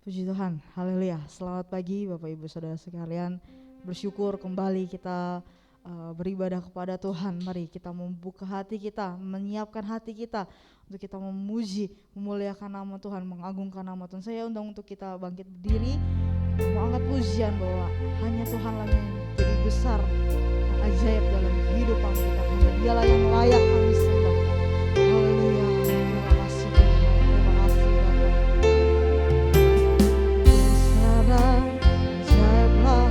Puji Tuhan, haleluya. Selamat pagi Bapak Ibu Saudara sekalian. Bersyukur kembali kita beribadah kepada Tuhan. Mari kita membuka hati kita, menyiapkan hati kita untuk kita memuji, memuliakan nama Tuhan, mengagungkan nama Tuhan. Saya undang untuk kita bangkit berdiri, mengangkat pujian bahwa hanya Tuhan lah yang jadi besar, yang ajaib dalam kehidupan kita. Hanya Dialah yang layak kami sembah. Haleluya. Terima kasih Tuhan. Terima kasih Bapak. Ajaiblah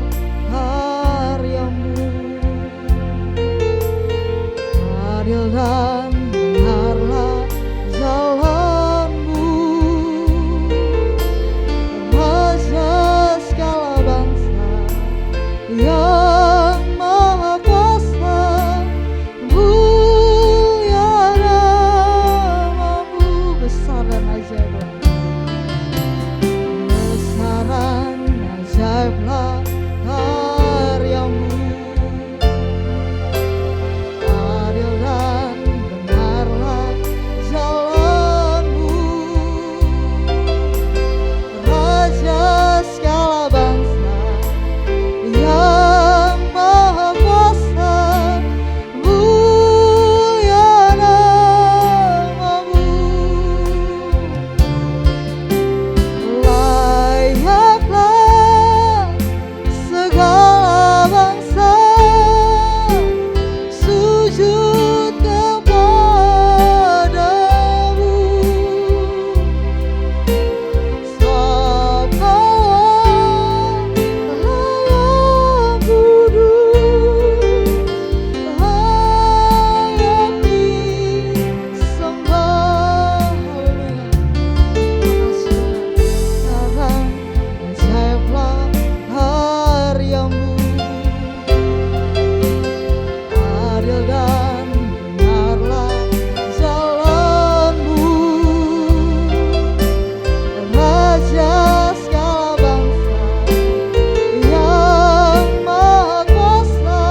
karyamu, adil dan benarlah jalanmu, Raja segala bangsa yang maha kuasa, mulia namamu, besar dan ajaiblah. Besaran ajaiblah karyamu, adil dan benarlah jalanmu, Raja segala bangsa yang maha kuasa, mulia namamu. Layaklah segala bangsa sujud kepadamu, sebab Kau layak kudus, layak disembah. Sekarang ajaiblah karyamu, adil dan benarlah jalanmu, Raja segala bangsa yang maha kuasa,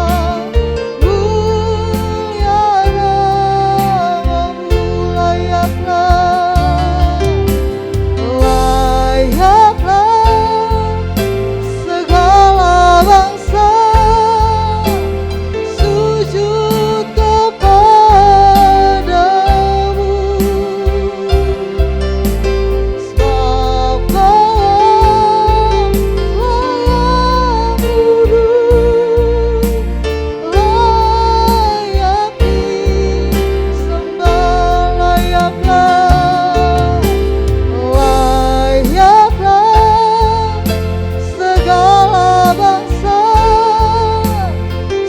mulia namamu. Layaklah segala bangsa sujud kepadamu, sebab Kau layak kudus, layak disembah. Layaklah segala bangsa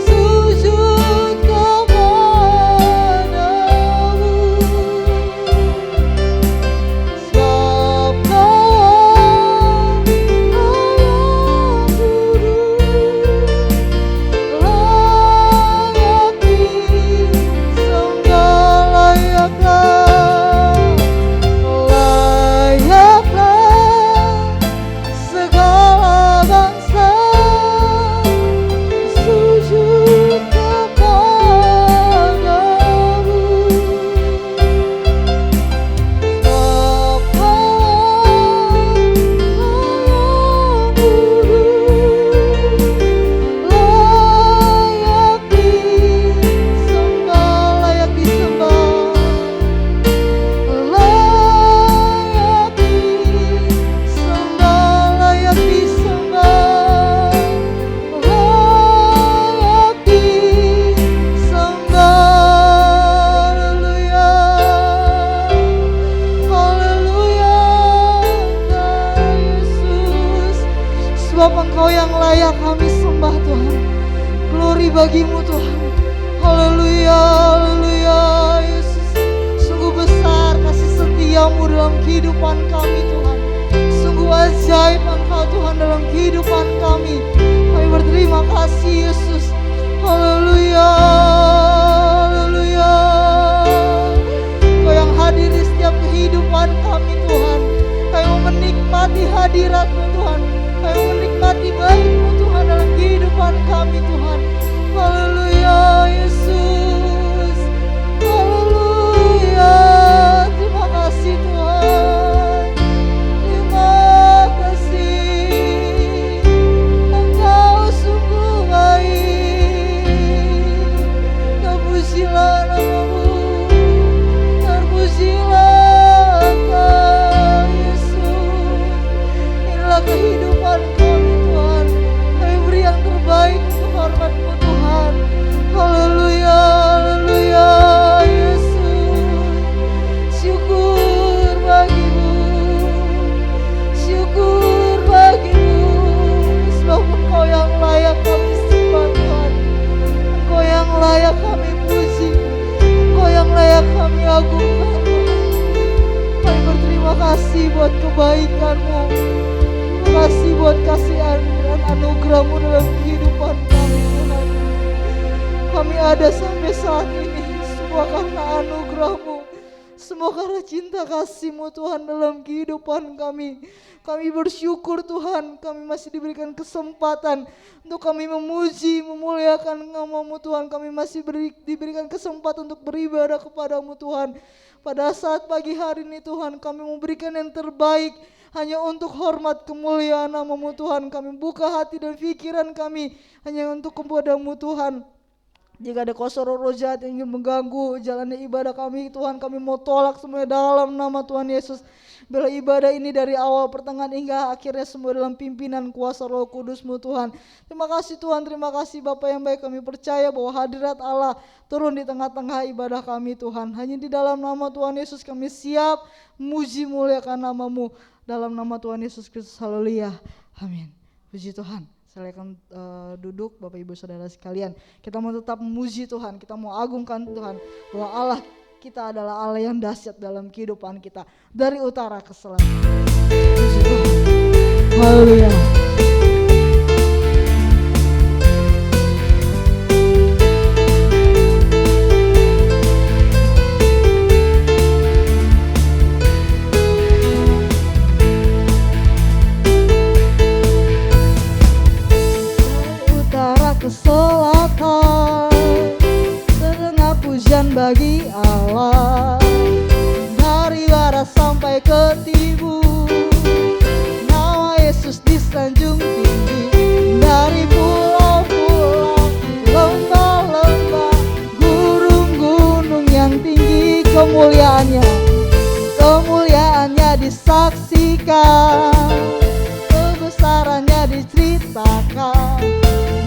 sujud kepadamu, sebab Kau layak kudus, layak disembah. Layaklah segala bangsa sujud kepadamu, sebab Kau layak kudus, layak disembah. Layak disembah, layak disembah, layak disembah, layak disembah. Haleluya, haleluya, Yesus. Sebab Engkau yang layak kami sembah Tuhan. Glory bagimu Tuhan. Haleluya, haleluya Yesus. Sungguh besar kasih setiamu dalam kehidupan kami Tuhan. Sungguh ajaib Engkau Tuhan dalam kehidupan kami. Kami berterima kasih Yesus. Haleluya, haleluya. Engkau yang hadir di setiap kehidupan kami Tuhan. Kami mau menikmati hadirat-Mu Tuhan. Kami mau menikmati baik-Mu Tuhan dalam kehidupan kami Tuhan. Haleluya Yesus. Haleluya. Terima kasih Tuhan. Terima kasih. buat kebaikan-Mu. Terima kasih buat kasihan dan anugerah-Mu dalam kehidupan kami Tuhan. Kami ada sampai saat ini semua karena anugerah-Mu, semua karena cinta kasih-Mu Tuhan dalam kehidupan kami. Kami bersyukur Tuhan, kami masih diberikan kesempatan untuk kami memuji, memuliakan nama-Mu Tuhan. Kami masih diberikan kesempatan untuk beribadah kepada-Mu Tuhan. Pada saat pagi hari ini Tuhan, kami memberikan yang terbaik hanya untuk hormat kemuliaan nama-Mu Tuhan. Kami buka hati dan pikiran kami hanya untuk kepada-Mu Tuhan. Jika ada kuasa roh jahat yang ingin mengganggu jalannya ibadah kami Tuhan, kami mau tolak semuanya dalam nama Tuhan Yesus. Bila ibadah ini dari awal, pertengahan hingga akhirnya semua dalam pimpinan kuasa Roh Kudus-Mu Tuhan. Terima kasih Tuhan, terima kasih Bapa yang baik. Kami percaya bahwa hadirat Allah turun di tengah-tengah ibadah kami Tuhan. Hanya di dalam nama Tuhan Yesus kami siap muji muliakan nama-Mu. Dalam nama Tuhan Yesus Kristus, haleluya, amin. Puji Tuhan. Saya akan duduk Bapak Ibu Saudara sekalian. Kita mau tetap memuji Tuhan, kita mau agungkan Tuhan, bahwa Allah kita adalah Allah yang dahsyat dalam kehidupan kita, dari utara ke selatan. Puji Tuhan. Haleluya. Ke selatan terdengar pujian bagi Allah, dari barat sampai ke timur nama Yesus disanjung tinggi, dari pulau-pulau, lembah-lembah, gunung-gunung yang tinggi, kemuliaannya disaksikan, kebesarannya diceritakan.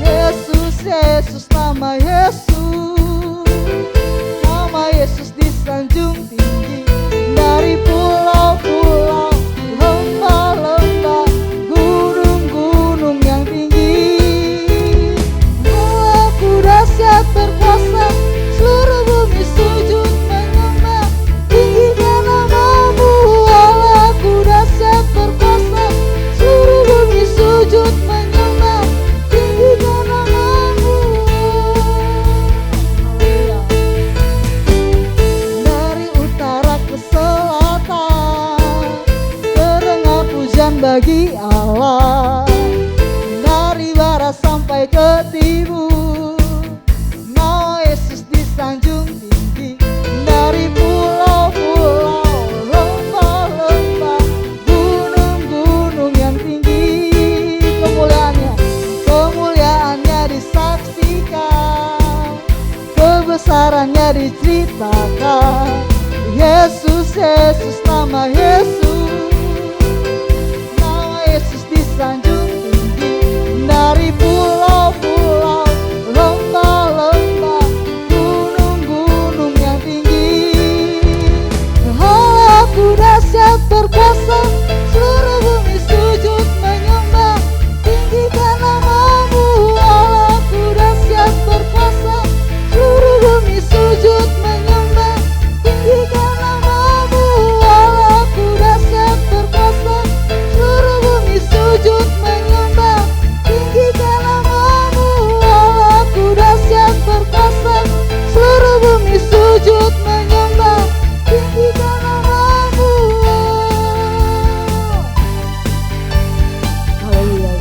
Yesus, nama Yesus disanjung tinggi, dari pulau-pulau, lembah-lembah, gunung-gunung yang tinggi. Allahku dahsyat berkuasa, seluruh bumi sujud menyembah, tinggikan nama-Mu. Allahku dahsyat berkuasa, seluruh bumi sujud menyembah, tinggikan nama-Mu. Dari utara ke selatan terdengar pujian bagi Allah, dari barat sampai ke timur nama Yesus disanjung tinggi, dari pulau-pulau, lembah-lembah, gunung-gunung yang tinggi, kemuliaannya disaksikan, kebesarannya diceritakan. Yesus, nama Yesus disanjung tinggi, dari pulau-pulau, lembah-lembah, gunung-gunung yang tinggi. Allahku dahsyat berkuasa, seluruh bumi sujud menyembah, tinggikan nama-Mu. Allahku dahsyat berkuasa, seluruh bumi sujud menyembah, tinggikan nama-Mu. Allahku dahsyat berkuasa, seluruh bumi sujud menyembah, tinggikan nama-Mu. Allahku dahsyat berkuasa, seluruh bumi sujud menyembah, tinggikan nama-Mu. Haleluya.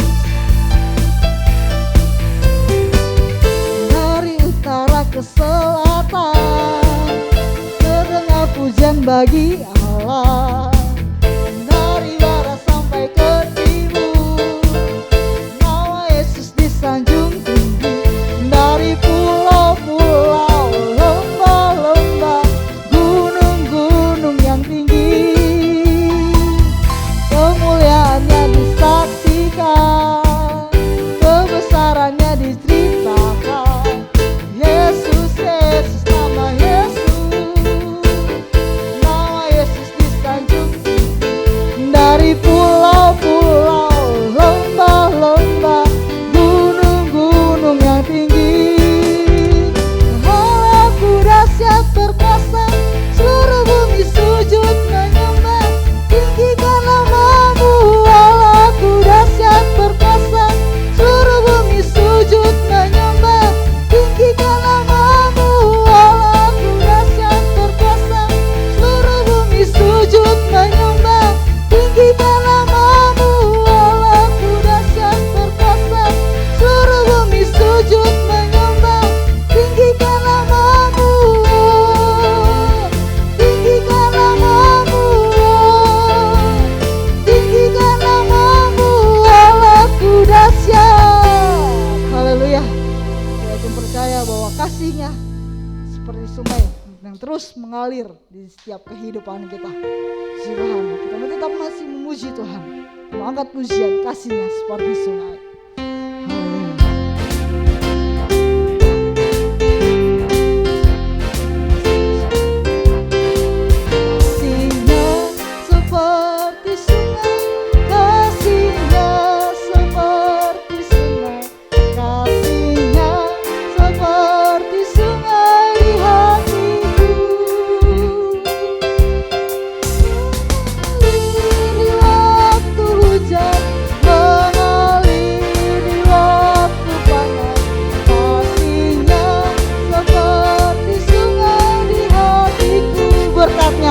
Dari utara ke selatan terdengar pujian bagi Allah, dari barat sampai ke timur nama Yesus disanjung tinggi, dari pulau-pulau, lembah-lembah, gunung-gunung yang tinggi, kemuliaannya disaksikan, kebesarannya diceritakan. Yesus, nama Yesus disanjung tinggi, dari pulau-pulau, lembah-lembah, gunung-gunung yang tinggi. Allahku dahsyat berkuasa, seluruh bumi sujud menyembah, tinggikan yang terus mengalir di setiap kehidupan kita. Puji Tuhan, kita tetap masih memuji Tuhan, mengangkat pujian kasih-Nya seperti sungai.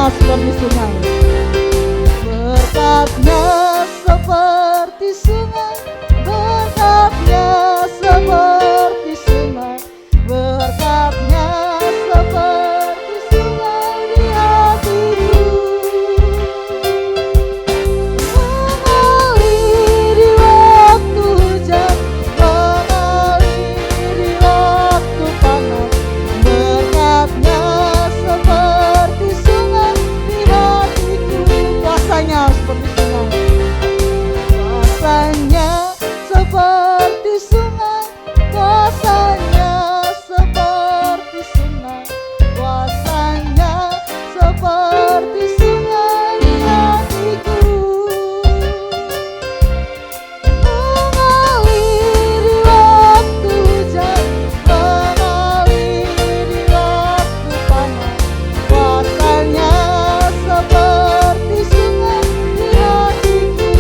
Seperti sungai, berkatnya seperti sungai, berkatnya seperti sungai, berkatnya seperti sungai di hatiku, mengalir di waktu hujan, mengalir di waktu panas, berkatnya seperti sungai. Kuasanya seperti sungai, kuasanya seperti sungai, kuasanya seperti sungai, kuasanya seperti sungai di hatiku, mengalir di waktu hujan, mengalir di waktu panas, kuasanya seperti sungai di hatiku,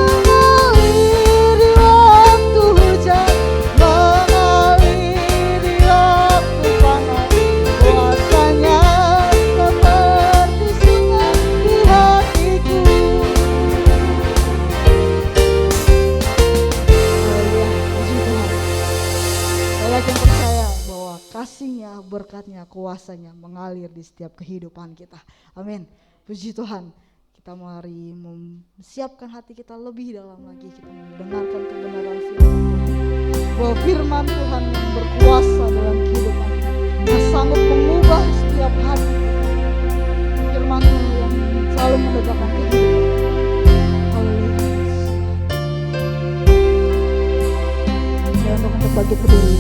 mengalir di waktu hujan, mengalir di waktu panas, kuasanya seperti sungai di hatiku. Saya yakin percaya bahwa kasih-Nya, berkat-Nya, kuasanya mengalir di setiap kehidupan kita. Amin. Puji Tuhan. Kita mari memsiapkan hati kita lebih dalam lagi. Kita mendengarkan kebenaran firman Tuhan. Bahwa firman Tuhan yang berkuasa dalam kehidupan kita, yang sanggup mengubah setiap hati. Firman Tuhan yang selalu menegakkan kehidupan. Haleluya. Saya untuk bagi berdiri.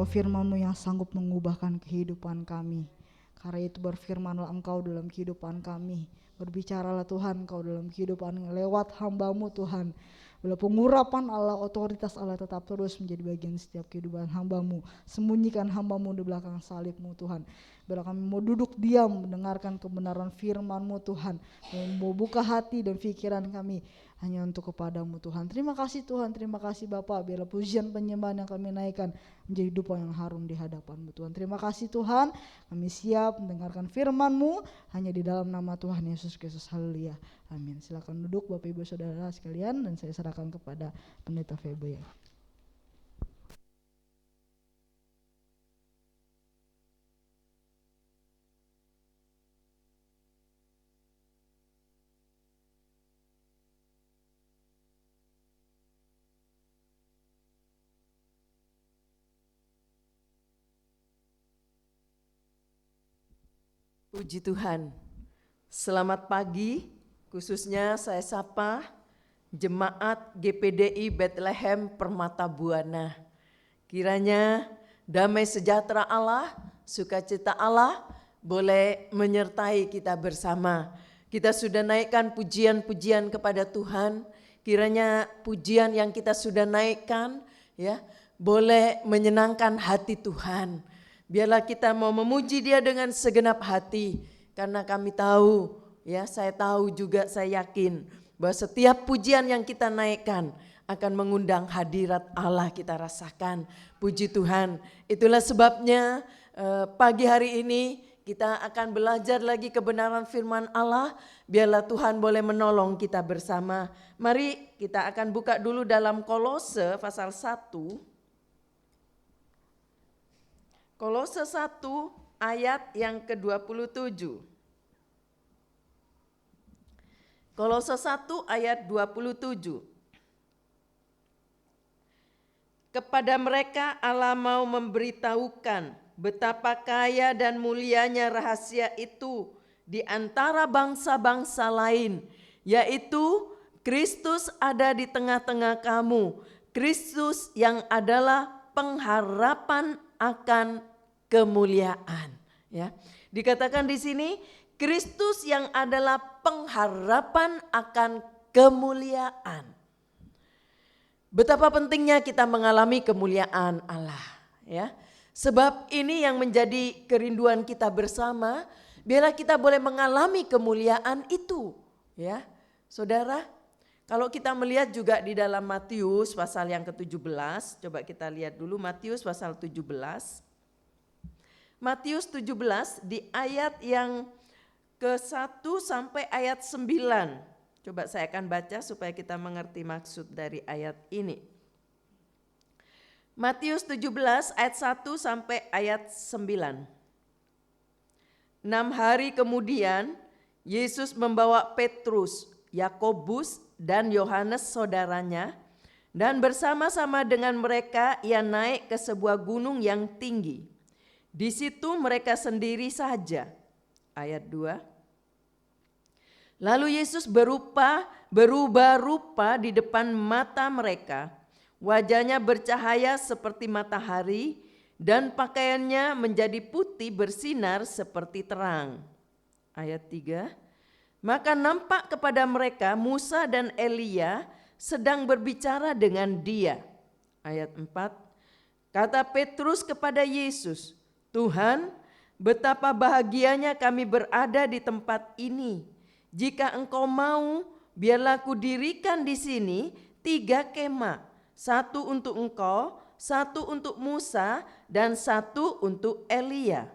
Engkau firman-Mu yang sanggup mengubahkan kehidupan kami. Karena itu berfirmanlah Engkau dalam kehidupan kami. Berbicaralah Tuhan Engkau dalam kehidupan lewat hamba-Mu Tuhan. Bila pengurapan Allah, otoritas Allah tetap terus menjadi bagian setiap kehidupan hamba-Mu. Sembunyikan hamba-Mu di belakang salib-Mu Tuhan. Bila kami mau duduk diam mendengarkan kebenaran firman-Mu Tuhan. Mau buka hati dan pikiran kami hanya untuk kepadamu Tuhan. Terima kasih Tuhan, terima kasih Bapa. Biarlah pujian penyembahan yang kami naikkan menjadi dupa yang harum di hadapan-Mu Tuhan. Terima kasih Tuhan, kami siap mendengarkan firman-Mu hanya di dalam nama Tuhan Yesus Kristus. Haleluya. Amin. Silakan duduk Bapak Ibu Saudara sekalian dan saya serahkan kepada Pendeta Febe. Puji Tuhan, selamat pagi, khususnya saya sapa Jemaat GPDI Bethlehem Permata Buana. Kiranya damai sejahtera Allah, sukacita Allah boleh menyertai kita bersama. Kita sudah naikkan pujian-pujian kepada Tuhan, kiranya pujian yang kita sudah naikkan ya boleh menyenangkan hati Tuhan. Biarlah kita mau memuji Dia dengan segenap hati, karena kami tahu, ya saya tahu juga, saya yakin bahwa setiap pujian yang kita naikkan akan mengundang hadirat Allah kita rasakan. Puji Tuhan, itulah sebabnya pagi hari ini kita akan belajar lagi kebenaran firman Allah. Biarlah Tuhan boleh menolong kita bersama. Mari kita akan buka dulu dalam Kolose pasal 1. Kolose 1 ayat yang ke-27. Kolose 1 ayat 27. Kepada mereka Allah mau memberitahukan betapa kaya dan mulianya rahasia itu di antara bangsa-bangsa lain, yaitu Kristus ada di tengah-tengah kamu. Kristus yang adalah pengharapan akan kemuliaan, ya. Dikatakan di sini Kristus yang adalah pengharapan akan kemuliaan. Betapa pentingnya kita mengalami kemuliaan Allah, ya. Sebab ini yang menjadi kerinduan kita bersama, biarlah kita boleh mengalami kemuliaan itu, ya. Saudara, kalau kita melihat juga di dalam Matius pasal yang ke-17, coba kita lihat dulu Matius pasal 17. Matius 17 di ayat yang ke-1 sampai ayat 9. Coba saya akan baca supaya kita mengerti maksud dari ayat ini. Matius 17 ayat 1 sampai ayat 9. 6 hari kemudian Yesus membawa Petrus, Yakobus dan Yohanes saudaranya, dan bersama-sama dengan mereka ia naik ke sebuah gunung yang tinggi. Di situ mereka sendiri saja. Ayat 2. Lalu Yesus berubah rupa di depan mata mereka. Wajahnya bercahaya seperti matahari dan pakaiannya menjadi putih bersinar seperti terang. Ayat 3. Maka nampak kepada mereka Musa dan Elia sedang berbicara dengan Dia. Ayat 4. Kata Petrus kepada Yesus, Tuhan, betapa bahagianya kami berada di tempat ini. Jika Engkau mau, biarlah kudirikan di sini 3 kemah. 1 untuk Engkau, 1 untuk Musa, dan 1 untuk Elia.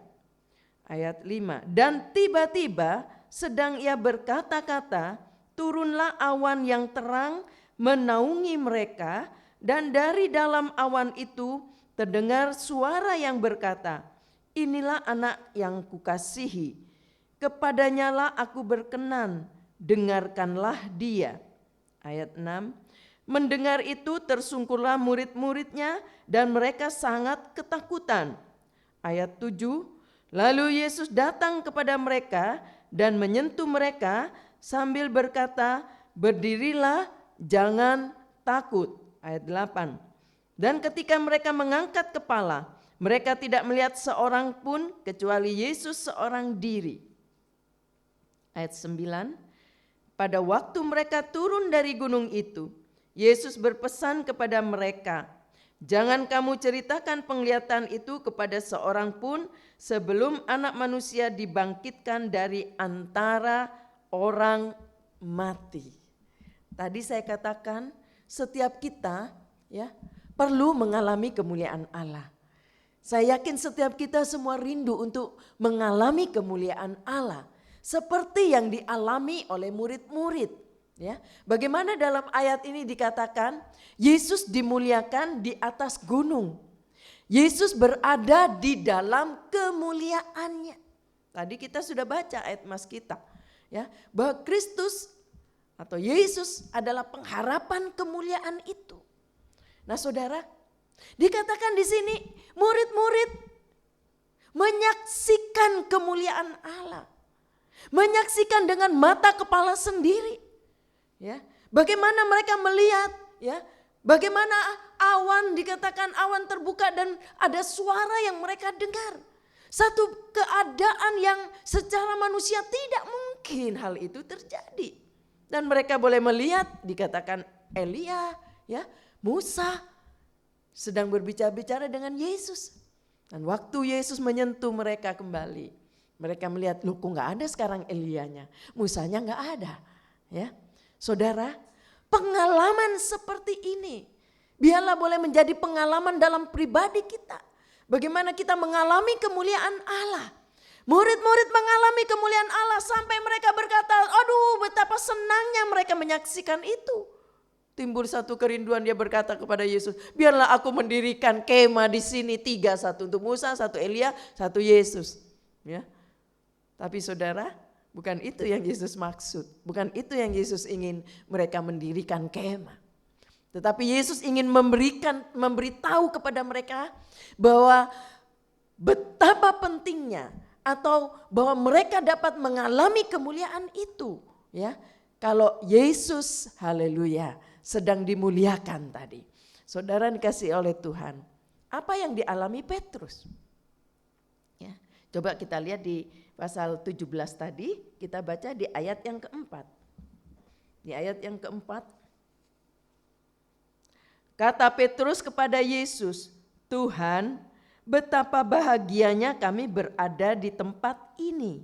Ayat 5. Dan tiba-tiba sedang ia berkata-kata, turunlah awan yang terang menaungi mereka, dan dari dalam awan itu terdengar suara yang berkata, inilah anak yang kukasihi, kepadanyalah aku berkenan, dengarkanlah dia. Ayat 6. Mendengar itu tersungkurlah murid-muridnya dan mereka sangat ketakutan. Ayat 7. Lalu Yesus datang kepada mereka dan menyentuh mereka sambil berkata, berdirilah, jangan takut. Ayat 8. Dan ketika mereka mengangkat kepala, Mereka tidak melihat seorang pun kecuali Yesus seorang diri. Ayat 9, pada waktu mereka turun dari gunung itu, Yesus berpesan kepada mereka, jangan kamu ceritakan penglihatan itu kepada seorang pun sebelum Anak Manusia dibangkitkan dari antara orang mati. Tadi saya katakan setiap kita ya perlu mengalami kemuliaan Allah. Saya yakin setiap kita semua rindu untuk mengalami kemuliaan Allah seperti yang dialami oleh murid-murid. Ya, bagaimana dalam ayat ini dikatakan Yesus dimuliakan di atas gunung. Yesus berada di dalam kemuliaannya. Tadi kita sudah baca ayat mas kita, ya, bahwa Kristus atau Yesus adalah pengharapan kemuliaan itu. Nah, saudara, dikatakan di sini murid-murid menyaksikan kemuliaan Allah. Menyaksikan dengan mata kepala sendiri. Ya, bagaimana mereka melihat, ya, bagaimana awan dikatakan awan terbuka dan ada suara yang mereka dengar. Satu keadaan yang secara manusia tidak mungkin hal itu terjadi. Dan mereka boleh melihat dikatakan Elia, ya, Musa sedang berbicara-bicara dengan Yesus. Dan waktu Yesus menyentuh mereka kembali, mereka melihat, loh kok gak ada sekarang Elianya, Musanya gak ada. Ya, saudara, pengalaman seperti ini biarlah boleh menjadi pengalaman dalam pribadi kita. Bagaimana kita mengalami kemuliaan Allah. Murid-murid mengalami kemuliaan Allah sampai mereka berkata, aduh betapa senangnya mereka menyaksikan itu. Timbul satu kerinduan, dia berkata kepada Yesus, biarlah aku mendirikan kemah di sini 3, satu untuk Musa, satu Elia, satu Yesus. Ya. Tapi saudara, bukan itu yang Yesus maksud. Bukan itu yang Yesus ingin mereka mendirikan kemah. Tetapi Yesus ingin memberitahu kepada mereka bahwa betapa pentingnya atau bahwa mereka dapat mengalami kemuliaan itu. Ya, kalau Yesus, haleluya, sedang dimuliakan tadi. Saudara dikasih oleh Tuhan, apa yang dialami Petrus? Ya, coba kita lihat di pasal 17 tadi, kita baca di ayat yang keempat. Di ayat yang keempat, kata Petrus kepada Yesus, Tuhan, betapa bahagianya kami berada di tempat ini.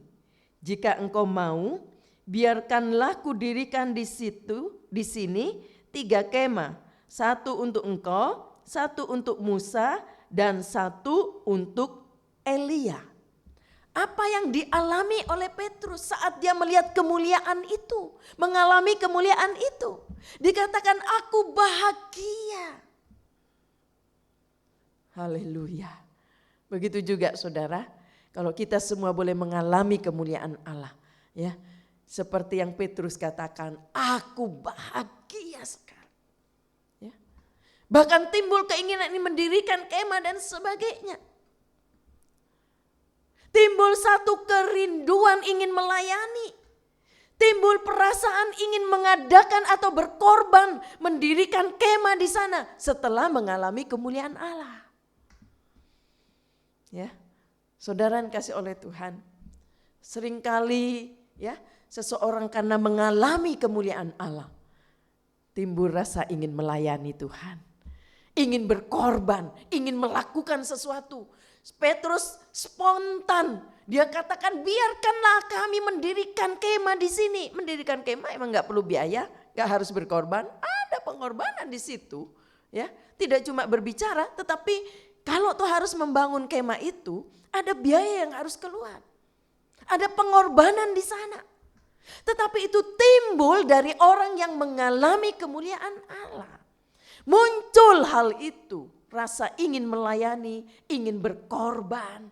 Jika engkau mau, biarkanlah kudirikan di sini 3 kemah. 1 untuk engkau, 1 untuk Musa, dan 1 untuk Elia. Apa yang dialami oleh Petrus saat dia melihat kemuliaan itu, mengalami kemuliaan itu? Dikatakan aku bahagia. Haleluya. Begitu juga saudara, kalau kita semua boleh mengalami kemuliaan Allah, ya, seperti yang Petrus katakan, aku bahagia sekali. Ya. Bahkan timbul keinginan ini mendirikan kemah dan sebagainya. Timbul satu kerinduan ingin melayani. Timbul perasaan ingin mengadakan atau berkorban mendirikan kemah di sana setelah mengalami kemuliaan Allah. Ya, saudara yang kasih oleh Tuhan, seringkali ya seseorang karena mengalami kemuliaan Allah, timbul rasa ingin melayani Tuhan, ingin berkorban, ingin melakukan sesuatu. Petrus spontan, dia katakan biarkanlah kami mendirikan kemah di sini. Mendirikan kemah emang nggak perlu biaya, nggak harus berkorban, ada pengorbanan di situ. Ya, tidak cuma berbicara, tetapi kalau tuh harus membangun kemah itu, ada biaya yang harus keluar. Ada pengorbanan di sana. Tetapi itu timbul dari orang yang mengalami kemuliaan Allah. Muncul hal itu, rasa ingin melayani, ingin berkorban.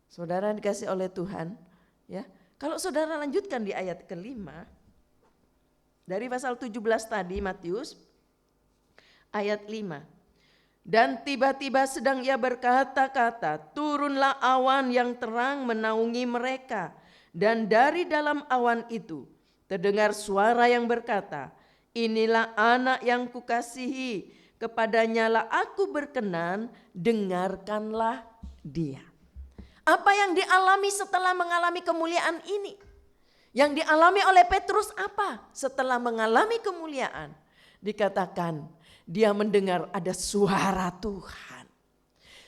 Saudara dikasih oleh Tuhan, ya. Kalau saudara lanjutkan di ayat ke-5, dari pasal 17 tadi Matius, ayat 5. Dan tiba-tiba sedang ia berkata-kata, turunlah awan yang terang menaungi mereka. Dan dari dalam awan itu terdengar suara yang berkata, inilah anak yang kukasihi, kepadanya lah aku berkenan, dengarkanlah dia. Apa yang dialami setelah mengalami kemuliaan ini? Yang dialami oleh Petrus apa? Setelah mengalami kemuliaan, dikatakan dia mendengar ada suara Tuhan.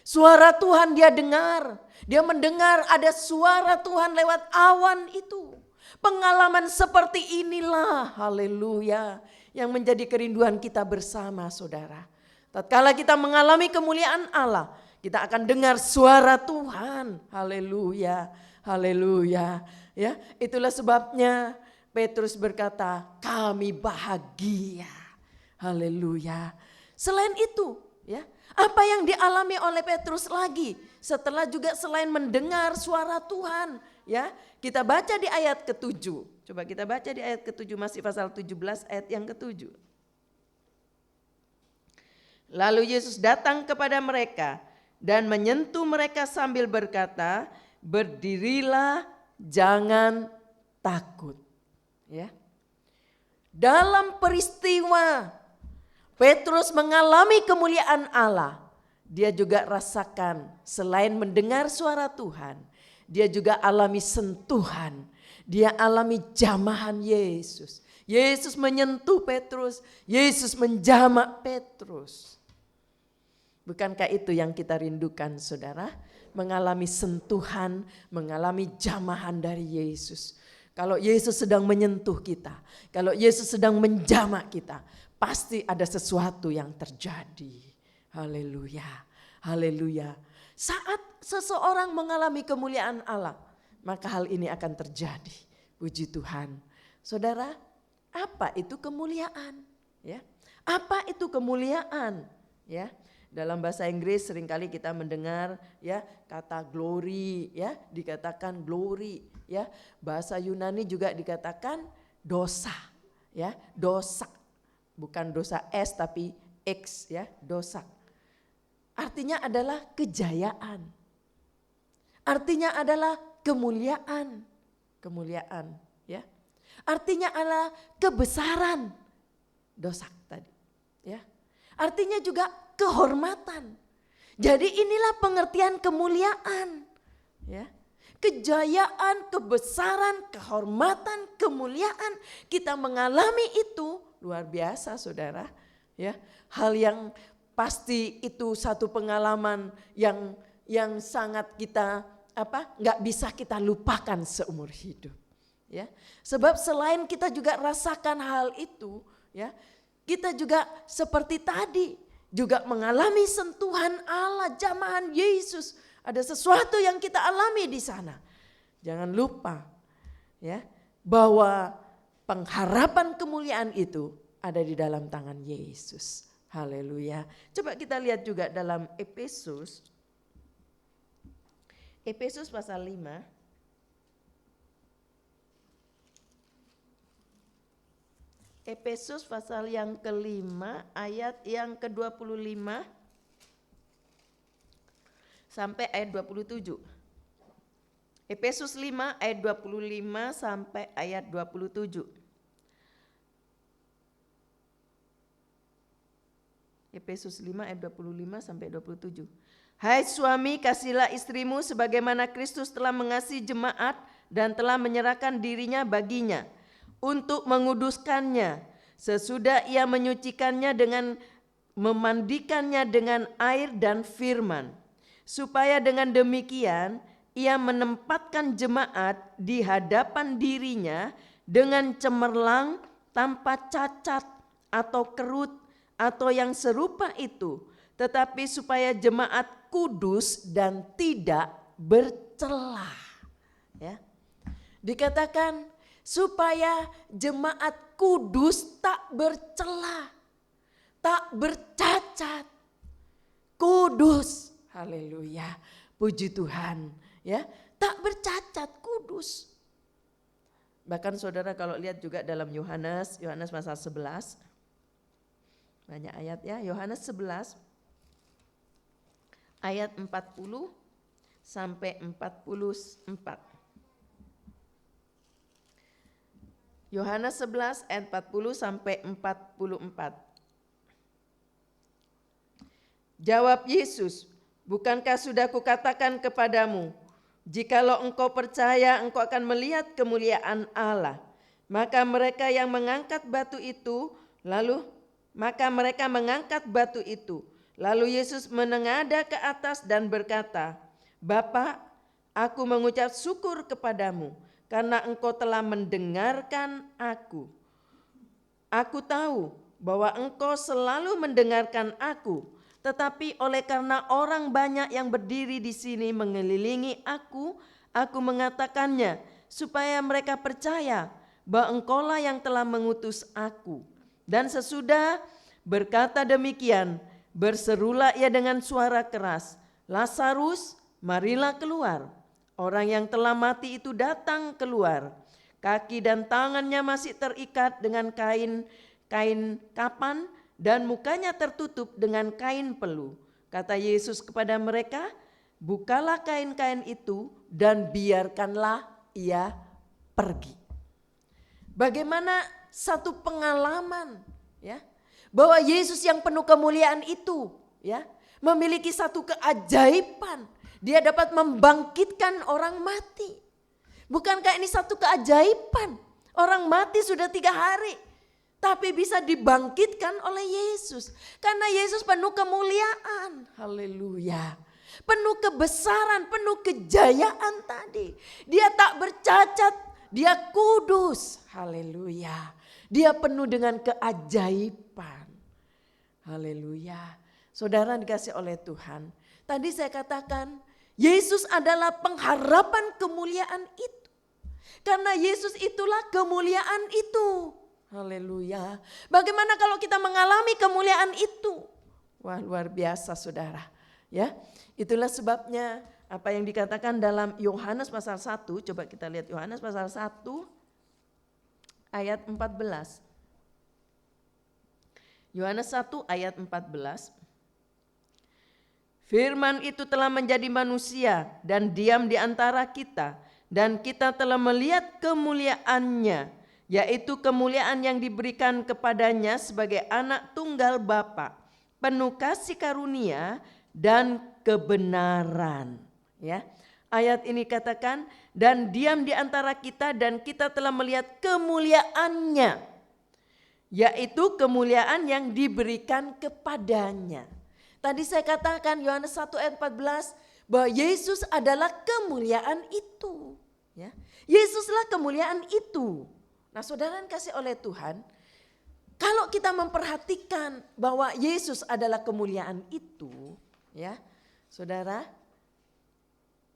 Suara Tuhan dia dengar. Dia mendengar ada suara Tuhan lewat awan itu. Pengalaman seperti inilah, haleluya, yang menjadi kerinduan kita bersama, saudara. Tatkala kita mengalami kemuliaan Allah, kita akan dengar suara Tuhan. Haleluya, haleluya. Ya, itulah sebabnya Petrus berkata, kami bahagia. Haleluya. Selain itu, ya, apa yang dialami oleh Petrus lagi setelah juga selain mendengar suara Tuhan, ya. Kita baca di ayat ke-7. Coba kita baca di ayat ke-7, masih pasal 17 ayat yang ke-7. Lalu Yesus datang kepada mereka dan menyentuh mereka sambil berkata, berdirilah, jangan takut. Ya. Dalam peristiwa Petrus mengalami kemuliaan Allah, dia juga rasakan selain mendengar suara Tuhan, dia juga alami sentuhan, dia alami jamahan Yesus. Yesus menyentuh Petrus, Yesus menjamah Petrus. Bukankah itu yang kita rindukan, saudara? Mengalami sentuhan, mengalami jamahan dari Yesus. Kalau Yesus sedang menyentuh kita, kalau Yesus sedang menjamah kita, pasti ada sesuatu yang terjadi. Haleluya, haleluya. Saat seseorang mengalami kemuliaan Allah, maka hal ini akan terjadi. Puji Tuhan. Saudara, apa itu kemuliaan? Ya, apa itu kemuliaan? Ya, dalam bahasa Inggris seringkali kita mendengar ya kata glory, ya, dikatakan glory, ya. Bahasa Yunani juga dikatakan dosa, ya, dosa. Bukan dosa S tapi X, ya, dosa. Artinya adalah kejayaan. Artinya adalah kemuliaan. Kemuliaan, ya. Artinya adalah kebesaran. Dosa tadi, ya. Artinya juga kehormatan. Jadi inilah pengertian kemuliaan, ya. Kejayaan, kebesaran, kehormatan, kemuliaan, kita mengalami itu luar biasa, saudara. Ya, hal yang pasti itu satu pengalaman yang sangat kita nggak bisa kita lupakan seumur hidup. Ya, sebab selain kita juga rasakan hal itu, ya, kita juga seperti tadi juga mengalami sentuhan Allah, jamahan Yesus. Ada sesuatu yang kita alami di sana. Jangan lupa, ya, bahwa pengharapan kemuliaan itu ada di dalam tangan Yesus. Haleluya. Coba kita lihat juga dalam Efesus. Efesus pasal 5. Efesus pasal yang ke-5 ayat yang ke-25 sampai ayat 27. Efesus 5 ayat 25 sampai ayat 27. Efesus 5 ayat 25 sampai 27. Hai suami, kasihilah istrimu sebagaimana Kristus telah mengasihi jemaat dan telah menyerahkan dirinya baginya untuk menguduskannya sesudah ia menyucikannya dengan memandikannya dengan air dan firman, supaya dengan demikian ia menempatkan jemaat di hadapan dirinya dengan cemerlang, tanpa cacat atau kerut atau yang serupa itu, tetapi supaya jemaat kudus dan tidak bercela. Ya. Dikatakan supaya jemaat kudus, tak bercela, tak bercacat, kudus. Haleluya, puji Tuhan, ya, tak bercacat, kudus. Bahkan saudara kalau lihat juga dalam Yohanes pasal 11, banyak ayat, ya, Yohanes 11 ayat 40 sampai 44. Yohanes 11 ayat 40 sampai 44. Jawab Yesus, bukankah sudah kukatakan kepadamu, jikalau engkau percaya engkau akan melihat kemuliaan Allah. Maka mereka mengangkat batu itu, lalu Yesus menengadah ke atas dan berkata, Bapa, aku mengucap syukur kepadamu karena engkau telah mendengarkan aku. Aku tahu bahwa engkau selalu mendengarkan aku, tetapi oleh karena orang banyak yang berdiri di sini mengelilingi aku mengatakannya supaya mereka percaya bahwa engkaulah yang telah mengutus aku. Dan sesudah berkata demikian, berserulah ia dengan suara keras, Lazarus, marilah keluar. Orang yang telah mati itu datang keluar. Kaki dan tangannya masih terikat dengan kain kapan dan mukanya tertutup dengan kain pelu. Kata Yesus kepada mereka, bukalah kain-kain itu dan biarkanlah ia pergi. Bagaimana satu pengalaman ya, bahwa Yesus yang penuh kemuliaan itu ya, memiliki satu keajaiban. Dia dapat membangkitkan orang mati. Bukankah ini satu keajaiban? Orang mati sudah 3 hari, tapi bisa dibangkitkan oleh Yesus. Karena Yesus penuh kemuliaan. Haleluya. Penuh kebesaran, penuh kejayaan tadi. Dia tak bercacat, dia kudus. Haleluya. Dia penuh dengan keajaiban. Haleluya. Saudara dikasih oleh Tuhan. Tadi saya katakan Yesus adalah pengharapan kemuliaan itu. Karena Yesus itulah kemuliaan itu. Haleluya. Bagaimana kalau kita mengalami kemuliaan itu? Wah, luar biasa saudara. Ya, itulah sebabnya apa yang dikatakan dalam Yohanes pasal 1. Coba kita lihat Yohanes pasal 1 ayat 14. Yohanes 1 ayat 14. Firman itu telah menjadi manusia dan diam di antara kita. Dan kita telah melihat kemuliaannya, yaitu kemuliaan yang diberikan kepadanya sebagai anak tunggal Bapa, penuh kasih karunia dan kebenaran. Ya, ayat ini katakan, dan diam di antara kita dan kita telah melihat kemuliaannya, yaitu kemuliaan yang diberikan kepadanya. Tadi saya katakan Yohanes 1 ayat 14, bahwa Yesus adalah kemuliaan itu. Ya. Yesuslah kemuliaan itu. Nah saudara yang kasih oleh Tuhan, kalau kita memperhatikan bahwa Yesus adalah kemuliaan itu, ya saudara,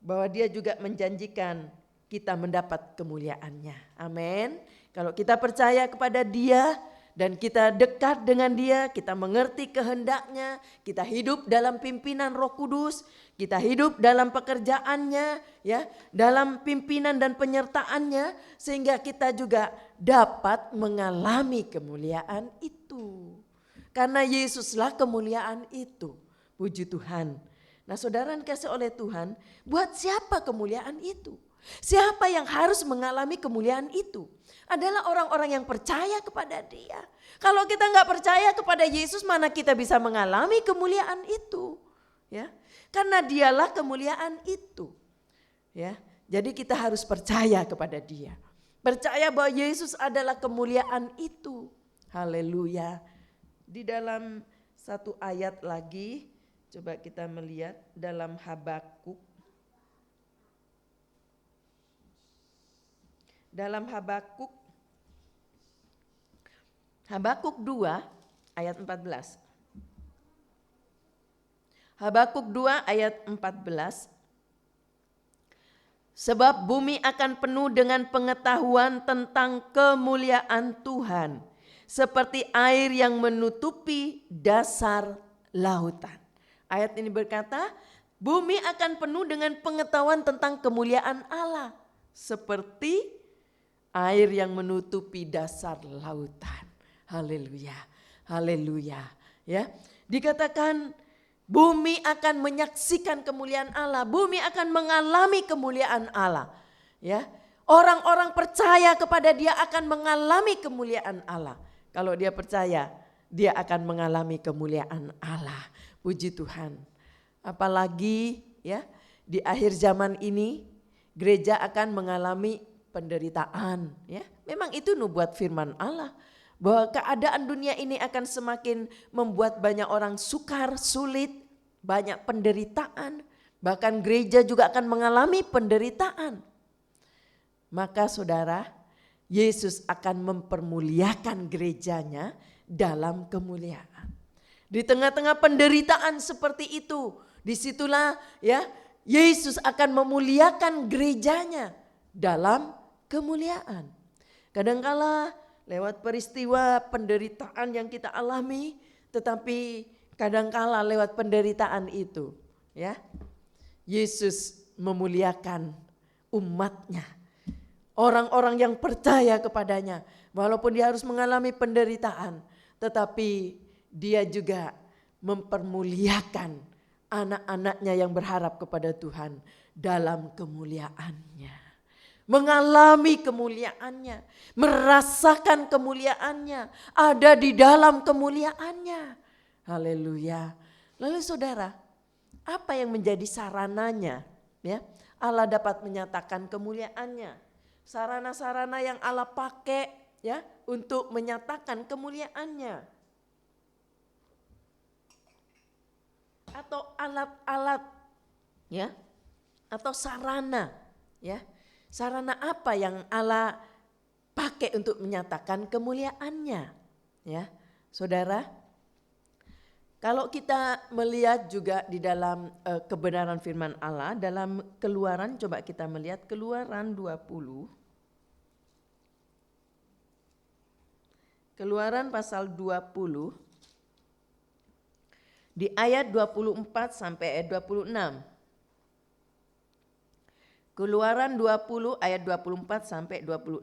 bahwa dia juga menjanjikan kita mendapat kemuliaannya. Amin. Kalau kita percaya kepada dia, dan kita dekat dengan dia, kita mengerti kehendaknya, kita hidup dalam pimpinan Roh Kudus, kita hidup dalam pekerjaannya, ya, dalam pimpinan dan penyertaannya, sehingga kita juga dapat mengalami kemuliaan itu. Karena Yesuslah kemuliaan itu. Puji Tuhan. Nah saudara dikasih oleh Tuhan, buat siapa kemuliaan itu? Siapa yang harus mengalami kemuliaan itu? Adalah orang-orang yang percaya kepada dia. Kalau kita nggak percaya kepada Yesus, mana kita bisa mengalami kemuliaan itu? Ya, karena dialah kemuliaan itu. Ya, jadi kita harus percaya kepada dia. Percaya bahwa Yesus adalah kemuliaan itu. Haleluya. Di dalam satu ayat lagi, coba kita melihat dalam Habakuk. Dalam Habakuk 2 ayat 14. Habakuk 2 ayat 14. Sebab bumi akan penuh dengan pengetahuan tentang kemuliaan Tuhan, seperti air yang menutupi dasar lautan. Ayat ini berkata, bumi akan penuh dengan pengetahuan tentang kemuliaan Allah, seperti air yang menutupi dasar lautan. Haleluya, haleluya. Ya, dikatakan bumi akan menyaksikan kemuliaan Allah, bumi akan mengalami kemuliaan Allah. Ya, orang-orang percaya kepada dia akan mengalami kemuliaan Allah. Kalau dia percaya dia akan mengalami kemuliaan Allah. Puji Tuhan. Apalagi ya di akhir zaman ini gereja akan mengalami penderitaan ya. Memang itu nubuat firman Allah bahwa keadaan dunia ini akan semakin membuat banyak orang sukar, sulit, banyak penderitaan, bahkan gereja juga akan mengalami penderitaan. Maka saudara, Yesus akan mempermuliakan gerejanya dalam kemuliaan. Di tengah-tengah penderitaan seperti itu, disitulah ya Yesus akan memuliakan gerejanya dalam kemuliaan. Kadangkala lewat peristiwa penderitaan yang kita alami, tetapi kadangkala lewat penderitaan itu ya Yesus memuliakan umatnya. Orang-orang yang percaya kepadanya, walaupun dia harus mengalami penderitaan, tetapi dia juga mempermuliakan anak-anaknya yang berharap kepada Tuhan dalam kemuliaannya. Mengalami kemuliaannya, merasakan kemuliaannya, ada di dalam kemuliaannya. Haleluya. Lalu saudara, apa yang menjadi sarananya? Ya, Allah dapat menyatakan kemuliaannya. Sarana-sarana yang Allah pakai ya untuk menyatakan kemuliaannya. Atau alat-alat ya, atau sarana ya. Sarana apa yang Allah pakai untuk menyatakan kemuliaannya ya. Saudara, kalau kita melihat juga di dalam kebenaran firman Allah dalam Keluaran, coba kita melihat Keluaran 20. Keluaran pasal 20 di ayat 24 sampai ayat 26. Keluaran 20 ayat 24 sampai 26.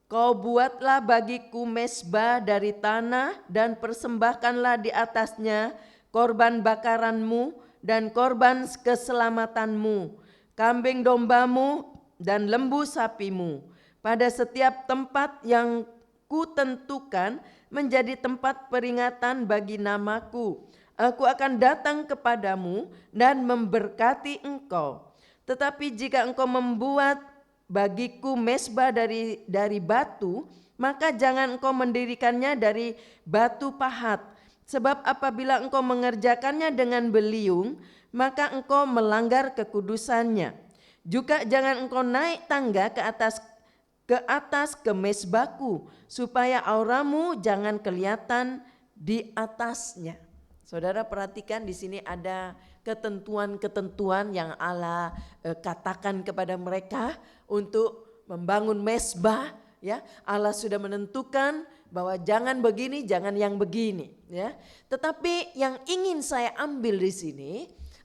Kau buatlah bagiku mezbah dari tanah dan persembahkanlah di atasnya korban bakaranmu dan korban keselamatanmu, kambing dombamu dan lembu sapimu. Pada setiap tempat yang kutentukan menjadi tempat peringatan bagi namaku. Aku akan datang kepadamu dan memberkati engkau. Tetapi jika engkau membuat bagiku mezbah dari batu, maka jangan engkau mendirikannya dari batu pahat. Sebab apabila engkau mengerjakannya dengan beliung, maka engkau melanggar kekudusannya. Juga jangan engkau naik tangga ke atas mezbahku, supaya auramu jangan kelihatan di atasnya. Saudara perhatikan di sini ada ketentuan-ketentuan yang Allah katakan kepada mereka untuk membangun mezbah ya. Allah sudah menentukan bahwa jangan begini, jangan yang begini ya. Tetapi yang ingin saya ambil di sini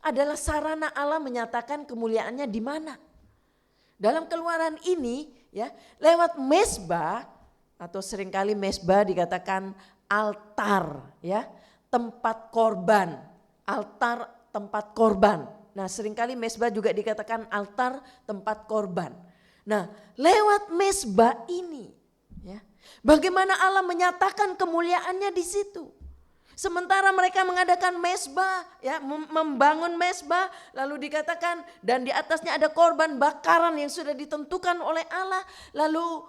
adalah sarana Allah menyatakan kemuliaannya di mana. Dalam Keluaran ini ya, lewat mezbah atau seringkali mezbah dikatakan altar ya, tempat korban, altar tempat korban. Nah, seringkali mezbah juga dikatakan altar tempat korban. Nah, lewat mezbah ini ya, bagaimana Allah menyatakan kemuliaannya di situ. Sementara mereka mengadakan mezbah, ya, membangun mezbah, lalu dikatakan dan di atasnya ada korban bakaran yang sudah ditentukan oleh Allah. Lalu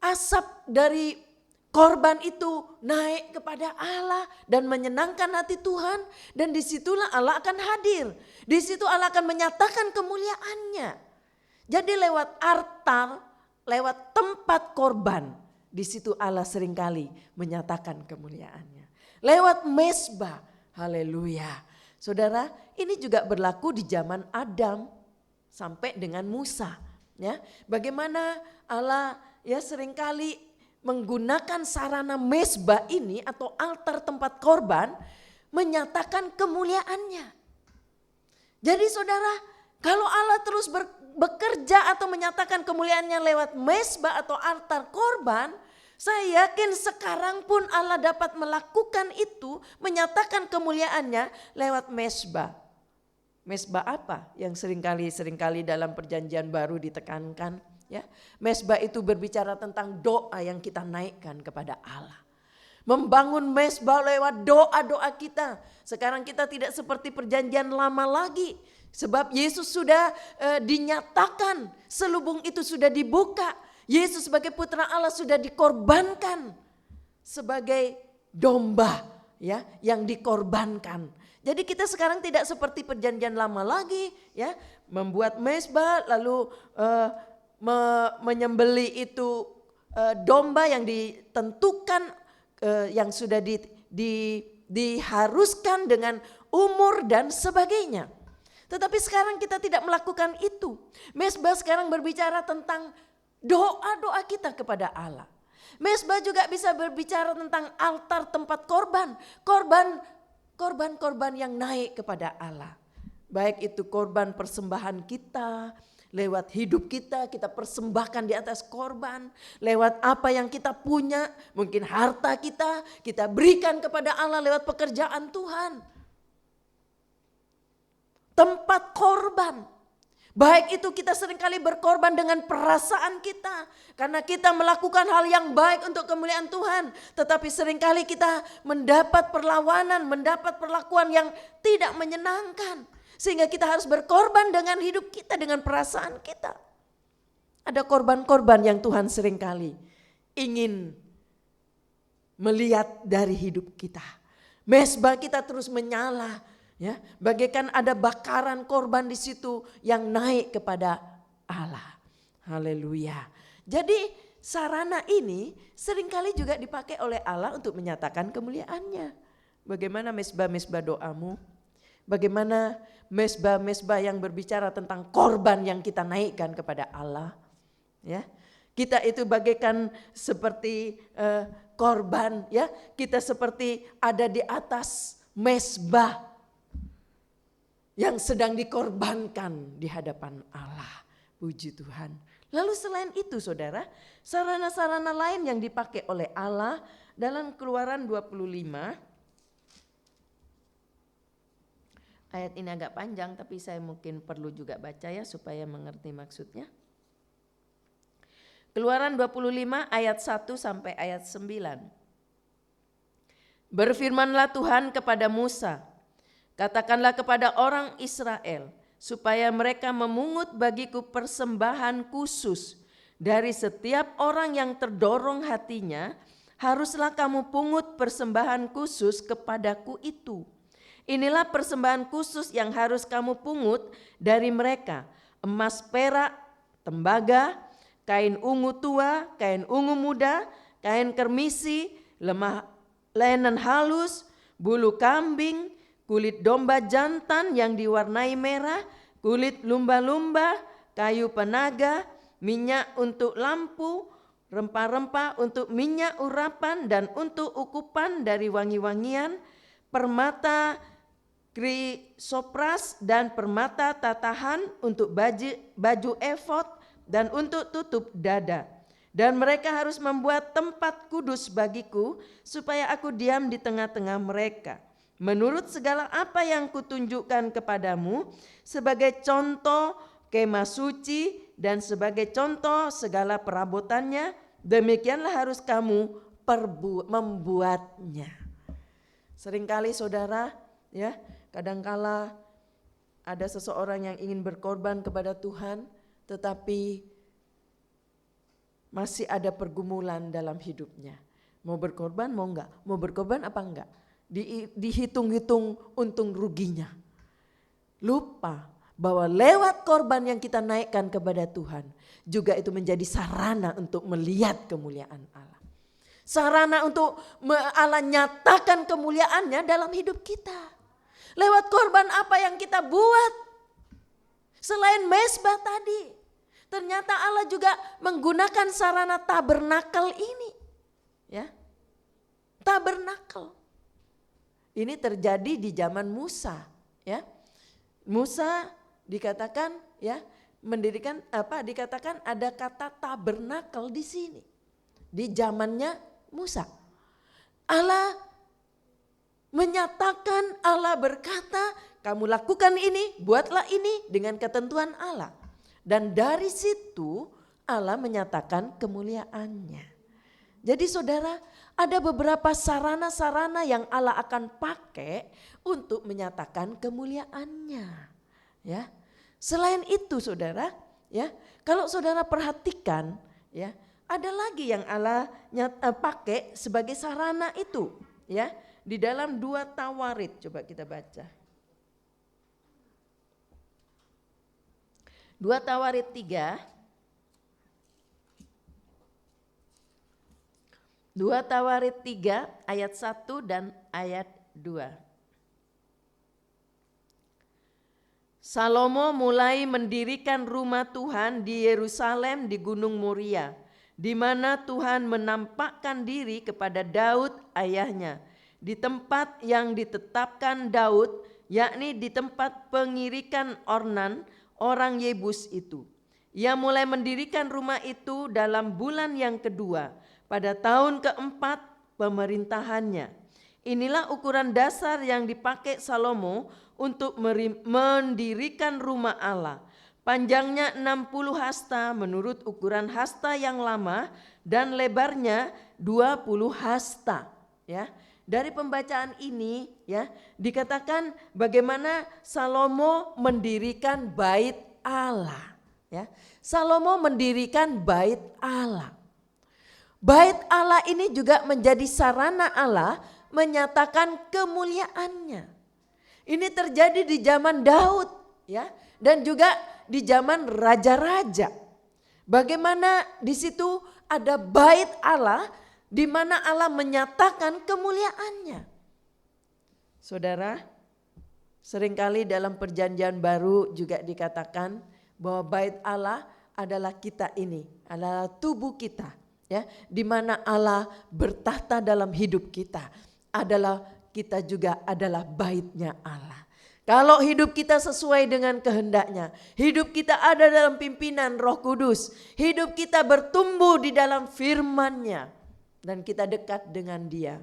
asap dari korban itu naik kepada Allah dan menyenangkan hati Tuhan. Dan disitulah Allah akan hadir. Di situ Allah akan menyatakan kemuliaannya. Jadi lewat altar, lewat tempat korban, di situ Allah seringkali menyatakan kemuliaannya. Lewat mezbah, haleluya. Saudara, ini juga berlaku di zaman Adam sampai dengan Musa. Ya, bagaimana Allah ya seringkali menggunakan sarana mezbah ini atau altar tempat korban menyatakan kemuliaannya. Jadi saudara, kalau Allah terus bekerja atau menyatakan kemuliaannya lewat mezbah atau altar korban, saya yakin sekarang pun Allah dapat melakukan itu, menyatakan kemuliaannya lewat mezbah. Mezbah apa yang seringkali dalam perjanjian baru ditekankan? Ya, mezbah itu berbicara tentang doa yang kita naikkan kepada Allah. Membangun mezbah lewat doa-doa kita. Sekarang kita tidak seperti perjanjian lama lagi. Sebab Yesus sudah dinyatakan, selubung itu sudah dibuka. Yesus sebagai putra Allah sudah dikorbankan sebagai domba, ya, yang dikorbankan. Jadi kita sekarang tidak seperti perjanjian lama lagi, ya, membuat mezbah lalu menyembeli itu domba yang ditentukan, yang sudah diharuskan dengan umur dan sebagainya. Tetapi sekarang kita tidak melakukan itu. Mezbah sekarang berbicara tentang doa-doa kita kepada Allah. Mezbah juga bisa berbicara tentang altar tempat korban. Korban yang naik kepada Allah. Baik itu korban persembahan kita, lewat hidup kita persembahkan di atas korban. Lewat apa yang kita punya, mungkin harta kita berikan kepada Allah lewat pekerjaan Tuhan. Tempat korban. Baik itu kita seringkali berkorban dengan perasaan kita. Karena kita melakukan hal yang baik untuk kemuliaan Tuhan. Tetapi seringkali kita mendapat perlawanan, mendapat perlakuan yang tidak menyenangkan. Sehingga kita harus berkorban dengan hidup kita, dengan perasaan kita. Ada korban-korban yang Tuhan seringkali ingin melihat dari hidup kita. Mezbah kita terus menyala. Ya, bagaikan ada bakaran korban di situ yang naik kepada Allah. Haleluya. Jadi sarana ini seringkali juga dipakai oleh Allah untuk menyatakan kemuliaannya. Bagaimana mezbah-mezbah doamu? Bagaimana mezbah-mezbah yang berbicara tentang korban yang kita naikkan kepada Allah? Ya, kita itu bagaikan seperti korban, ya. Kita seperti ada di atas mezbah yang sedang dikorbankan di hadapan Allah. Puji Tuhan. Lalu selain itu saudara, sarana-sarana lain yang dipakai oleh Allah dalam Keluaran 25. Ayat ini agak panjang tapi saya mungkin perlu juga baca ya supaya mengerti maksudnya. Keluaran 25 ayat 1 sampai ayat 9. Berfirmanlah Tuhan kepada Musa, katakanlah kepada orang Israel, supaya mereka memungut bagiku persembahan khusus dari setiap orang yang terdorong hatinya, haruslah kamu pungut persembahan khusus kepadaku itu. Inilah persembahan khusus yang harus kamu pungut dari mereka, emas, perak, tembaga, kain ungu tua, kain ungu muda, kain kermisi, linen halus, bulu kambing, kulit domba jantan yang diwarnai merah, kulit lumba-lumba, kayu penaga, minyak untuk lampu, rempah-rempah untuk minyak urapan dan untuk ukupan dari wangi-wangian, permata krisopras dan permata tatahan untuk baju efod dan untuk tutup dada. Dan mereka harus membuat tempat kudus bagiku supaya aku diam di tengah-tengah mereka. Menurut segala apa yang kutunjukkan kepadamu sebagai contoh kemah suci dan sebagai contoh segala perabotannya, demikianlah harus kamu membuatnya. Seringkali saudara, ya, kadangkala ada seseorang yang ingin berkorban kepada Tuhan, tetapi masih ada pergumulan dalam hidupnya. Mau berkorban, mau enggak? Mau berkorban apa enggak? Dihitung-hitung untung ruginya. Lupa bahwa lewat korban yang kita naikkan kepada Tuhan, juga itu menjadi sarana untuk melihat kemuliaan Allah. Sarana untuk Allah nyatakan kemuliaannya dalam hidup kita. Lewat korban apa yang kita buat. Selain mezbah tadi, ternyata Allah juga menggunakan sarana tabernakel ini. Ya, tabernakel. Ini terjadi di zaman Musa, ya. Musa dikatakan, ya, mendirikan dikatakan ada kata tabernakel di sini. Di zamannya Musa. Allah menyatakan, Allah berkata, kamu lakukan ini, buatlah ini dengan ketentuan Allah. Dan dari situ Allah menyatakan kemuliaannya. Jadi saudara, ada beberapa sarana-sarana yang Allah akan pakai untuk menyatakan kemuliaannya. Ya. Selain itu saudara, ya, kalau saudara perhatikan, ya, ada lagi yang Allah pakai sebagai sarana itu, ya, di dalam 2 Tawarit. Coba kita baca. 2 Tawarit 3. 2 Tawarit 3 ayat 1 dan ayat 2. Salomo mulai mendirikan rumah Tuhan di Yerusalem di Gunung Moria, di mana Tuhan menampakkan diri kepada Daud ayahnya, di tempat yang ditetapkan Daud, yakni di tempat pengirikan Ornan, orang Yebus itu. Ia mulai mendirikan rumah itu dalam bulan yang kedua, pada tahun keempat pemerintahannya. Inilah ukuran dasar yang dipakai Salomo untuk mendirikan rumah Allah. Panjangnya 60 hasta menurut ukuran hasta yang lama dan lebarnya 20 hasta. Ya, dari pembacaan ini ya dikatakan bagaimana Salomo mendirikan bait Allah. Ya, Salomo mendirikan bait Allah. Bait Allah ini juga menjadi sarana Allah menyatakan kemuliaannya. Ini terjadi di zaman Daud ya, dan juga di zaman raja-raja. Bagaimana di situ ada bait Allah di mana Allah menyatakan kemuliaannya. Saudara, seringkali dalam perjanjian baru juga dikatakan bahwa bait Allah adalah kita ini, adalah tubuh kita. Ya, di mana Allah bertahta dalam hidup kita, adalah kita juga adalah baitnya Allah. Kalau hidup kita sesuai dengan kehendaknya, hidup kita ada dalam pimpinan Roh Kudus, hidup kita bertumbuh di dalam firman-Nya dan kita dekat dengan Dia,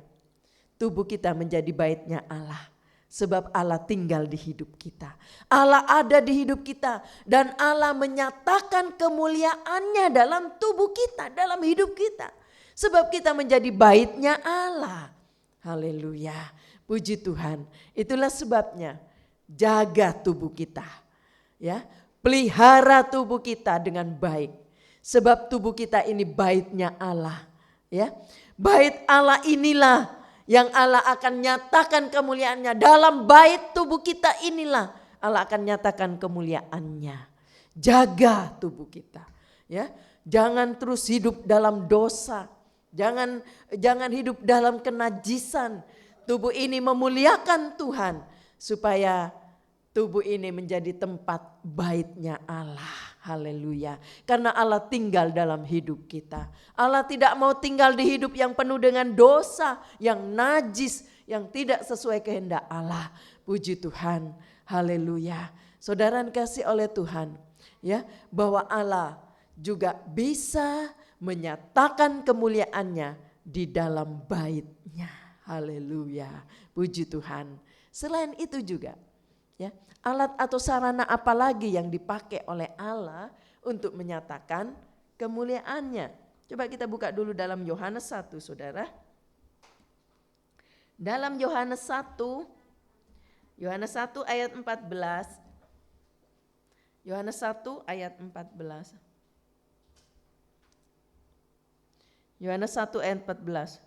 tubuh kita menjadi baitnya Allah. Sebab Allah tinggal di hidup kita. Allah ada di hidup kita. Dan Allah menyatakan kemuliaannya dalam tubuh kita, dalam hidup kita. Sebab kita menjadi baitnya Allah. Haleluya. Puji Tuhan. Itulah sebabnya jaga tubuh kita. Ya, pelihara tubuh kita dengan baik. Sebab tubuh kita ini baitnya Allah. Ya, bait Allah inilah yang Allah akan nyatakan kemuliaannya. Dalam bait tubuh kita inilah Allah akan nyatakan kemuliaannya. Jaga tubuh kita. Ya, jangan terus hidup dalam dosa. Jangan hidup dalam kenajisan. Tubuh ini memuliakan Tuhan. Supaya tubuh ini menjadi tempat baitnya Allah. Haleluya. Karena Allah tinggal dalam hidup kita. Allah tidak mau tinggal di hidup yang penuh dengan dosa, yang najis, yang tidak sesuai kehendak Allah. Puji Tuhan. Haleluya. Saudara kasih oleh Tuhan, ya, bahwa Allah juga bisa menyatakan kemuliaannya di dalam bait-Nya. Haleluya. Puji Tuhan. Selain itu juga, ya, alat atau sarana apa lagi yang dipakai oleh Allah untuk menyatakan kemuliaannya? Coba kita buka dulu dalam Yohanes 1, saudara. Dalam Yohanes 1 ayat 14. Yohanes 1 ayat 14. Yohanes 1 ayat 14.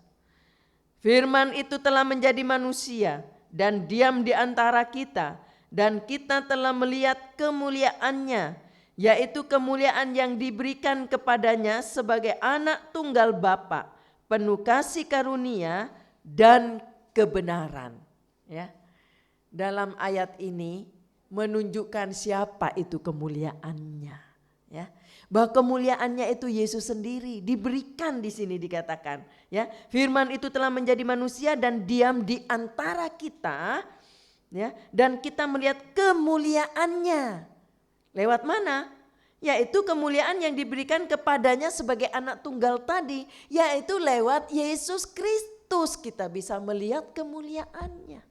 Firman itu telah menjadi manusia dan diam di antara kita. Dan kita telah melihat kemuliaannya, yaitu kemuliaan yang diberikan kepadanya sebagai anak tunggal Bapa, penuh kasih karunia dan kebenaran. Ya, dalam ayat ini menunjukkan siapa itu kemuliaannya. Ya, bahwa kemuliaannya itu Yesus sendiri diberikan di sini dikatakan. Ya, firman itu telah menjadi manusia dan diam di antara kita. Ya, dan kita melihat kemuliaannya. Lewat mana? Yaitu kemuliaan yang diberikan kepadanya sebagai anak tunggal tadi. Yaitu lewat Yesus Kristus kita bisa melihat kemuliaannya.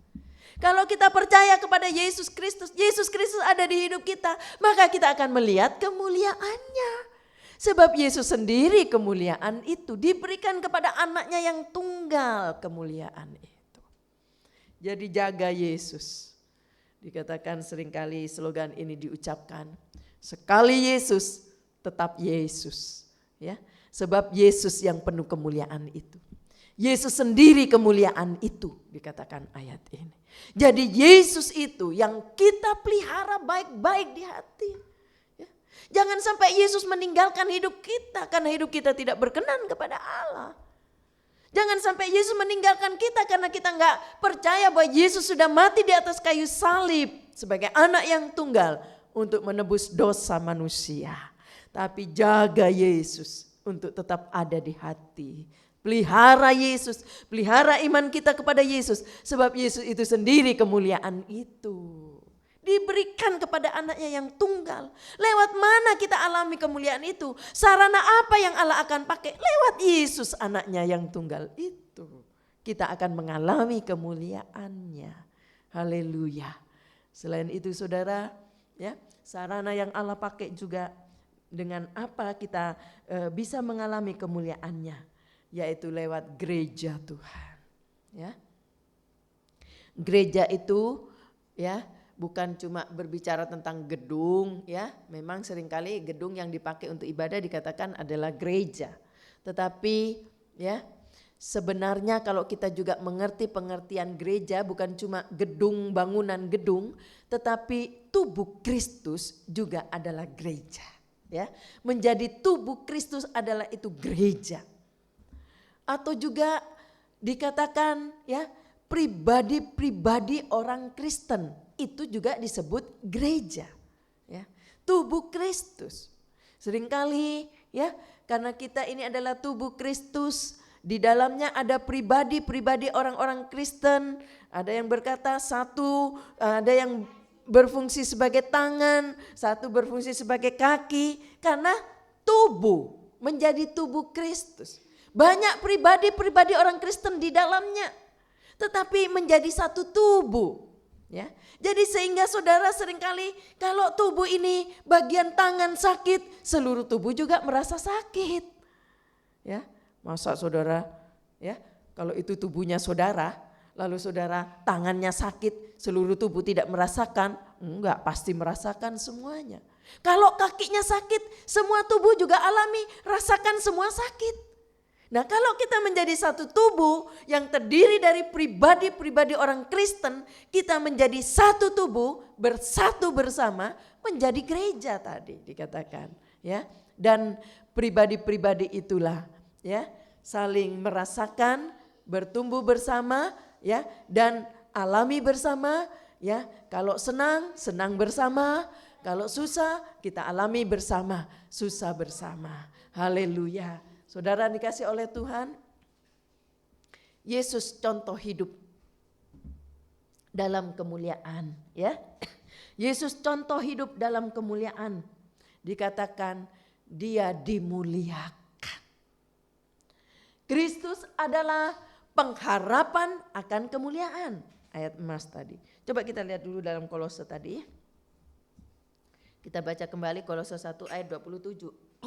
Kalau kita percaya kepada Yesus Kristus ada di hidup kita, maka kita akan melihat kemuliaannya. Sebab Yesus sendiri kemuliaan itu diberikan kepada anaknya yang tunggal, kemuliaan itu. Jadi jaga Yesus. Dikatakan seringkali slogan ini diucapkan. Sekali Yesus, tetap Yesus. Ya, sebab Yesus yang penuh kemuliaan itu. Yesus sendiri kemuliaan itu, dikatakan ayat ini. Jadi Yesus itu yang kita pelihara baik-baik di hati. Ya. Jangan sampai Yesus meninggalkan hidup kita karena hidup kita tidak berkenan kepada Allah. Jangan sampai Yesus meninggalkan kita karena kita nggak percaya bahwa Yesus sudah mati di atas kayu salib sebagai anak yang tunggal untuk menebus dosa manusia. Tapi jaga Yesus untuk tetap ada di hati. Pelihara Yesus, pelihara iman kita kepada Yesus. Sebab Yesus itu sendiri kemuliaan itu. Diberikan kepada anaknya yang tunggal. Lewat mana kita alami kemuliaan itu? Sarana apa yang Allah akan pakai? Lewat Yesus anaknya yang tunggal itu. Kita akan mengalami kemuliaannya. Haleluya. Selain itu saudara, ya, sarana yang Allah pakai juga dengan apa kita bisa mengalami kemuliaannya. Yaitu lewat gereja Tuhan. Ya. Gereja itu ya bukan cuma berbicara tentang gedung ya. Memang seringkali gedung yang dipakai untuk ibadah dikatakan adalah gereja. Tetapi ya sebenarnya kalau kita juga mengerti pengertian gereja bukan cuma gedung, bangunan gedung, tetapi tubuh Kristus juga adalah gereja. Ya, menjadi tubuh Kristus adalah itu gereja. Atau juga dikatakan ya pribadi-pribadi orang Kristen itu juga disebut gereja. Ya, tubuh Kristus. Seringkali ya karena kita ini adalah tubuh Kristus, di dalamnya ada pribadi-pribadi orang-orang Kristen. Ada yang berkata satu, ada yang berfungsi sebagai tangan, satu berfungsi sebagai kaki. Karena tubuh menjadi tubuh Kristus. Banyak pribadi-pribadi orang Kristen di dalamnya, tetapi menjadi satu tubuh. Ya, jadi sehingga saudara seringkali kalau tubuh ini bagian tangan sakit, seluruh tubuh juga merasa sakit. Ya, masa saudara, ya kalau itu tubuhnya saudara, lalu saudara tangannya sakit, seluruh tubuh tidak merasakan? Enggak, pasti merasakan semuanya. Kalau kakinya sakit, semua tubuh juga alami rasakan semua sakit. Nah kalau kita menjadi satu tubuh yang terdiri dari pribadi-pribadi orang Kristen, kita menjadi satu tubuh bersatu bersama menjadi gereja tadi dikatakan ya. Dan pribadi-pribadi itulah ya saling merasakan, bertumbuh bersama ya dan alami bersama ya. Kalau senang, senang bersama, kalau susah kita alami bersama, susah bersama. Haleluya. Saudara dikasih oleh Tuhan, Yesus contoh hidup dalam kemuliaan ya. Yesus contoh hidup dalam kemuliaan. Dikatakan dia dimuliakan. Kristus adalah pengharapan akan kemuliaan. Ayat emas tadi. Coba kita lihat dulu dalam Kolose tadi. Kita baca kembali Kolose 1 ayat 27.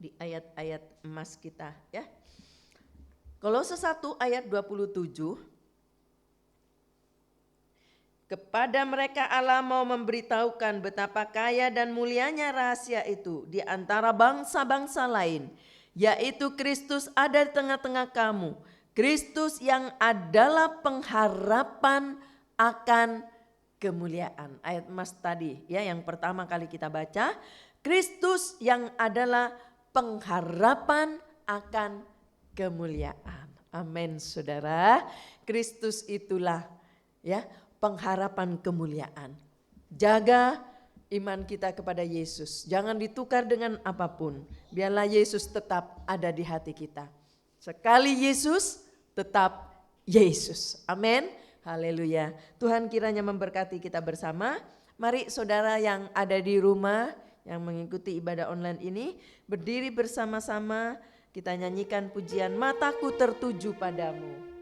Di ayat-ayat emas kita ya. Kolose 1 ayat 27. Kepada mereka Allah mau memberitahukan betapa kaya dan mulianya rahasia itu di antara bangsa-bangsa lain, yaitu Kristus ada di tengah-tengah kamu. Kristus yang adalah pengharapan akan kemuliaan. Ayat emas tadi ya yang pertama kali kita baca. Kristus yang adalah pengharapan akan kemuliaan. Amin saudara. Kristus itulah ya pengharapan kemuliaan. Jaga iman kita kepada Yesus. Jangan ditukar dengan apapun. Biarlah Yesus tetap ada di hati kita. Sekali Yesus, tetap Yesus. Amin. Haleluya. Tuhan kiranya memberkati kita bersama. Mari saudara yang ada di rumah, yang mengikuti ibadah online ini, berdiri bersama-sama kita nyanyikan pujian Mataku Tertuju Padamu.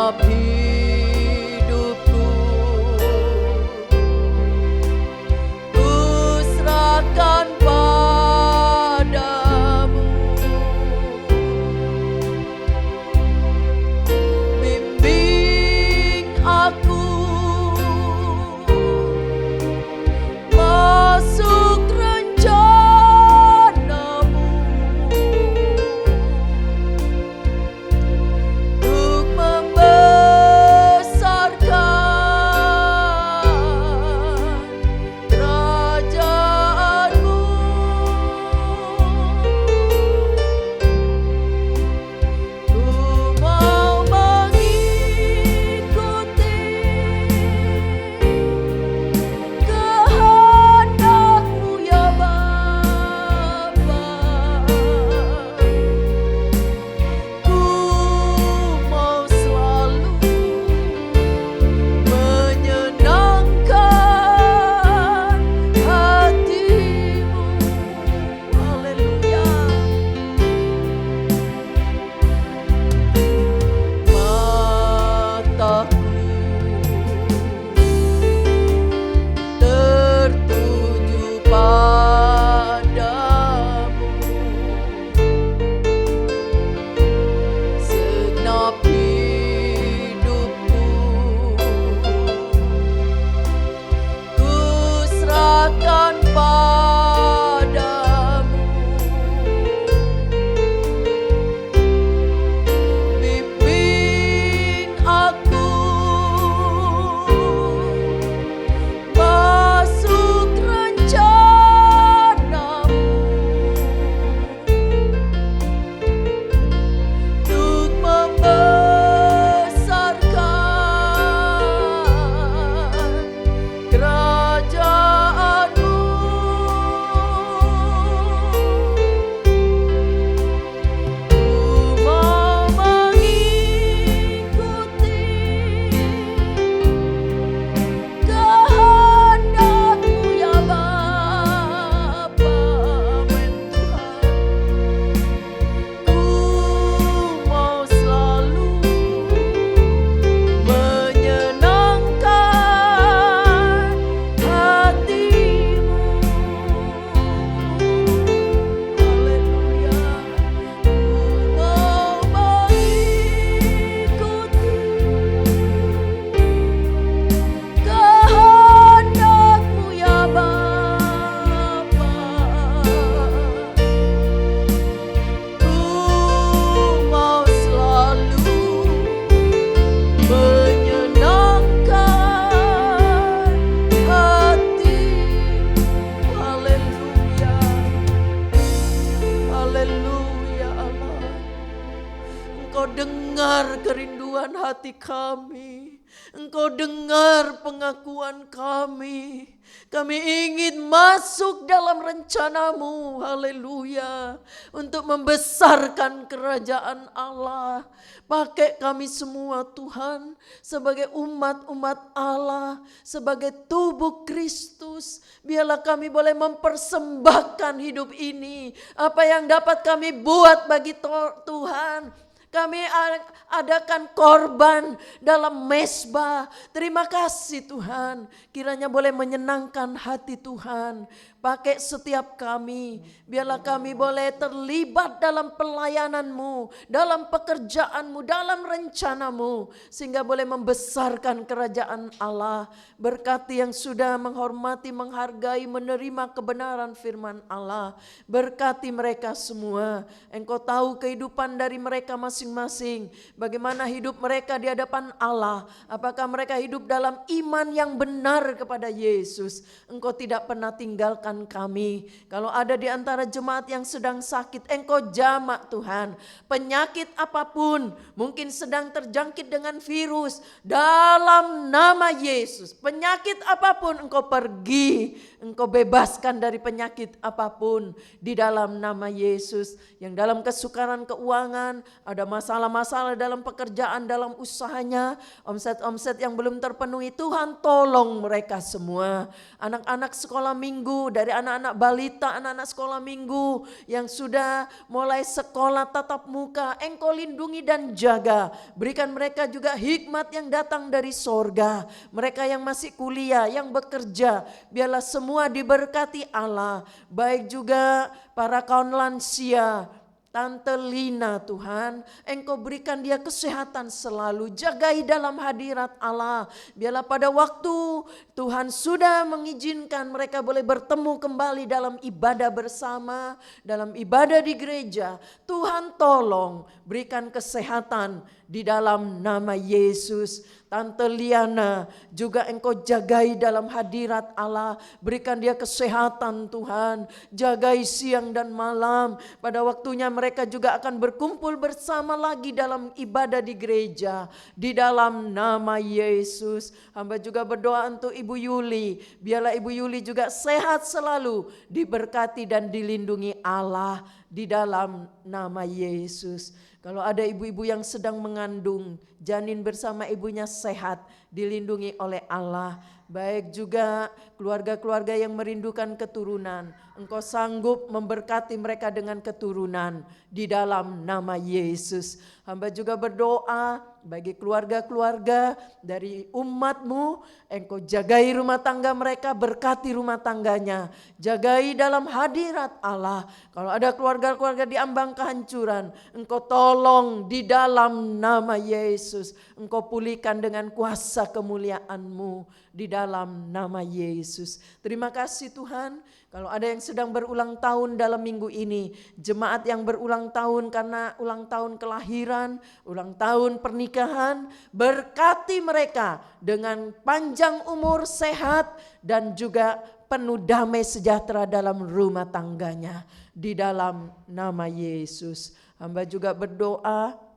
segenap hidupku ku serahkan padamu. Bimbing aku masuk rencanamu untuk membesarkan kerajaanmu. Ku mau mengikuti kehendak-Mu ya Bapa. Ku mau selalu menyenangkan hati-Mu. Haleluya. Mataku tertuju padamu, segenap hidupku ku serahkan padamu. Bimbing aku masuk rencanamu untuk membesarkan kerajaanmu. Ku mau mengikuti kehendak-Mu ya Bapa. Amin Tuhan. Ku mau selalu menyenangkan hati-Mu. Haleluya. Ku mau mengikuti kehendak-Mu ya Bapa. Ku mau selalu menyenangkan hati-Mu. Haleluya. Haleluya Allah. Engkau dengar kerinduan hati kami. Engkau dengar pengakuan kami. Kami ingin masuk dalam rencana-Mu. Haleluya. Untuk membesarkan kerajaan Allah. Pakai kami semua Tuhan sebagai umat-umat Allah, sebagai tubuh Kristus. Biarlah kami boleh mempersembahkan hidup ini. Apa yang dapat kami buat bagi Tuhan. Kami adakan korban dalam mezbah. Terima kasih Tuhan. Kiranya boleh menyenangkan hati Tuhan. Pakai setiap kami. Biarlah kami boleh terlibat dalam pelayanan-Mu, dalam pekerjaan-Mu, dalam rencana-Mu. Sehingga boleh membesarkan kerajaan Allah. Berkati yang sudah menghormati, menghargai, menerima kebenaran firman Allah. Berkati mereka semua. Engkau tahu kehidupan dari mereka masing-masing. Bagaimana hidup mereka di hadapan Allah. Apakah mereka hidup dalam iman yang benar kepada Yesus. Engkau tidak pernah tinggalkan kami. Kalau ada di antara jemaat yang sedang sakit, Engkau jamak Tuhan. Penyakit apapun, mungkin sedang terjangkit dengan virus, dalam nama Yesus. Penyakit apapun Engkau pergi, Engkau bebaskan dari penyakit apapun di dalam nama Yesus. Yang dalam kesukaran keuangan, ada masalah-masalah dalam pekerjaan, dalam usahanya, omset-omset yang belum terpenuhi, Tuhan tolong mereka semua. Anak-anak sekolah minggu dari anak-anak balita, anak-anak sekolah minggu yang sudah mulai sekolah tatap muka, Engkau lindungi dan jaga. Berikan mereka juga hikmat yang datang dari sorga. Mereka yang masih kuliah, yang bekerja, biarlah semua diberkati Allah. Baik juga para kaum lansia, Tante Lina Tuhan, Engkau berikan dia kesehatan selalu, jagai dalam hadirat Allah. Biarlah pada waktu Tuhan sudah mengizinkan mereka boleh bertemu kembali dalam ibadah bersama, dalam ibadah di gereja. Tuhan tolong berikan kesehatan di dalam nama Yesus. Tante Liana juga Engkau jagai dalam hadirat Allah. Berikan dia kesehatan Tuhan. Jagai siang dan malam. Pada waktunya mereka juga akan berkumpul bersama lagi dalam ibadah di gereja. Di dalam nama Yesus. Hamba juga berdoa untuk Ibu Yuli. Biarlah Ibu Yuli juga sehat selalu. Diberkati dan dilindungi Allah. Di dalam nama Yesus. Kalau ada ibu-ibu yang sedang mengandung, janin bersama ibunya sehat, dilindungi oleh Allah. Baik juga keluarga-keluarga yang merindukan keturunan, Engkau sanggup memberkati mereka dengan keturunan di dalam nama Yesus. Hamba juga berdoa bagi keluarga-keluarga dari umat-Mu, Engkau jagai rumah tangga mereka, berkati rumah tangganya, jagai dalam hadirat Allah. Kalau ada keluarga-keluarga di ambang kehancuran, Engkau tolong di dalam nama Yesus. Engkau pulihkan dengan kuasa kemuliaan-Mu di dalam nama Yesus. Terima kasih Tuhan. Kalau ada yang sedang berulang tahun dalam minggu ini, jemaat yang berulang tahun karena ulang tahun kelahiran, ulang tahun pernikahan, berkati mereka dengan panjang umur, sehat, dan juga penuh damai sejahtera dalam rumah tangganya. Di dalam nama Yesus. Hamba juga berdoa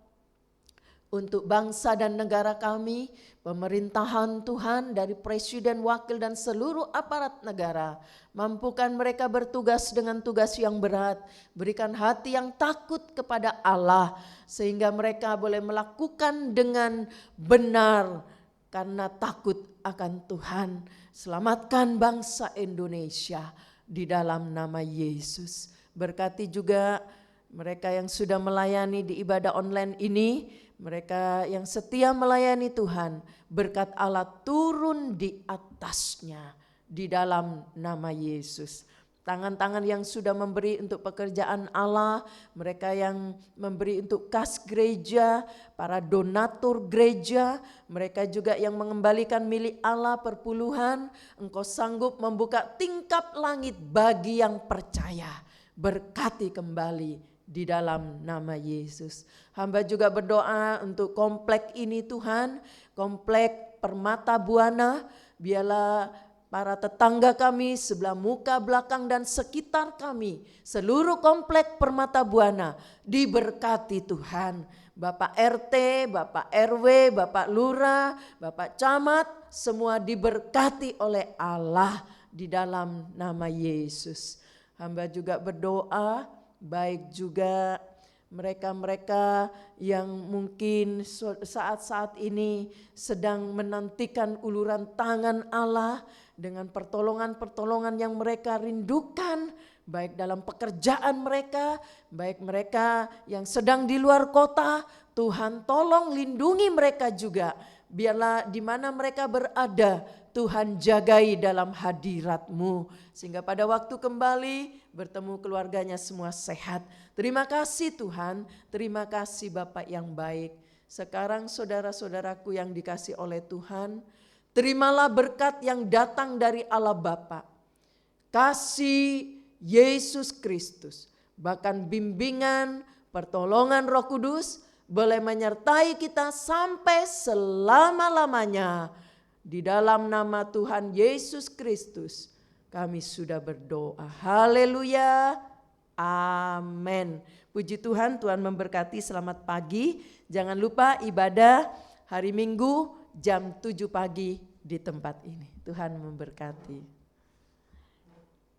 untuk bangsa dan negara kami, pemerintahan Tuhan dari presiden, wakil dan seluruh aparat negara. Mampukan mereka bertugas dengan tugas yang berat. Berikan hati yang takut kepada Allah sehingga mereka boleh melakukan dengan benar karena takut akan Tuhan. Selamatkan bangsa Indonesia di dalam nama Yesus. Berkati juga mereka yang sudah melayani di ibadah online ini, mereka yang setia melayani Tuhan, berkat Allah turun di atasnya di dalam nama Yesus. Tangan-tangan yang sudah memberi untuk pekerjaan Allah, mereka yang memberi untuk kas gereja, para donatur gereja, mereka juga yang mengembalikan milik Allah perpuluhan, Engkau sanggup membuka tingkap langit bagi yang percaya. Berkati kembali di dalam nama Yesus. Hamba juga berdoa untuk komplek ini Tuhan, komplek Permata Buana, biarlah para tetangga kami sebelah muka, belakang dan sekitar kami, seluruh komplek Permata Buana diberkati Tuhan. Bapak RT, Bapak RW, Bapak Lurah, Bapak Camat, semua diberkati oleh Allah di dalam nama Yesus. Hamba juga berdoa baik juga mereka-mereka yang mungkin saat-saat ini sedang menantikan uluran tangan Allah dengan pertolongan-pertolongan yang mereka rindukan, baik dalam pekerjaan mereka, baik mereka yang sedang di luar kota. Tuhan tolong lindungi mereka juga. Biarlah di mana mereka berada, Tuhan jagai dalam hadirat-Mu. Sehingga pada waktu kembali bertemu keluarganya semua sehat. Terima kasih Tuhan, terima kasih Bapak yang baik. Sekarang saudara-saudaraku yang dikasih oleh Tuhan, terimalah berkat yang datang dari Allah Bapa, kasih Yesus Kristus, bahkan bimbingan, pertolongan Roh Kudus, boleh menyertai kita sampai selama-lamanya. Di dalam nama Tuhan Yesus Kristus kami sudah berdoa. Haleluya. Amin. Puji Tuhan, Tuhan memberkati. Selamat pagi. Jangan lupa ibadah hari Minggu jam 7 pagi di tempat ini. Tuhan memberkati.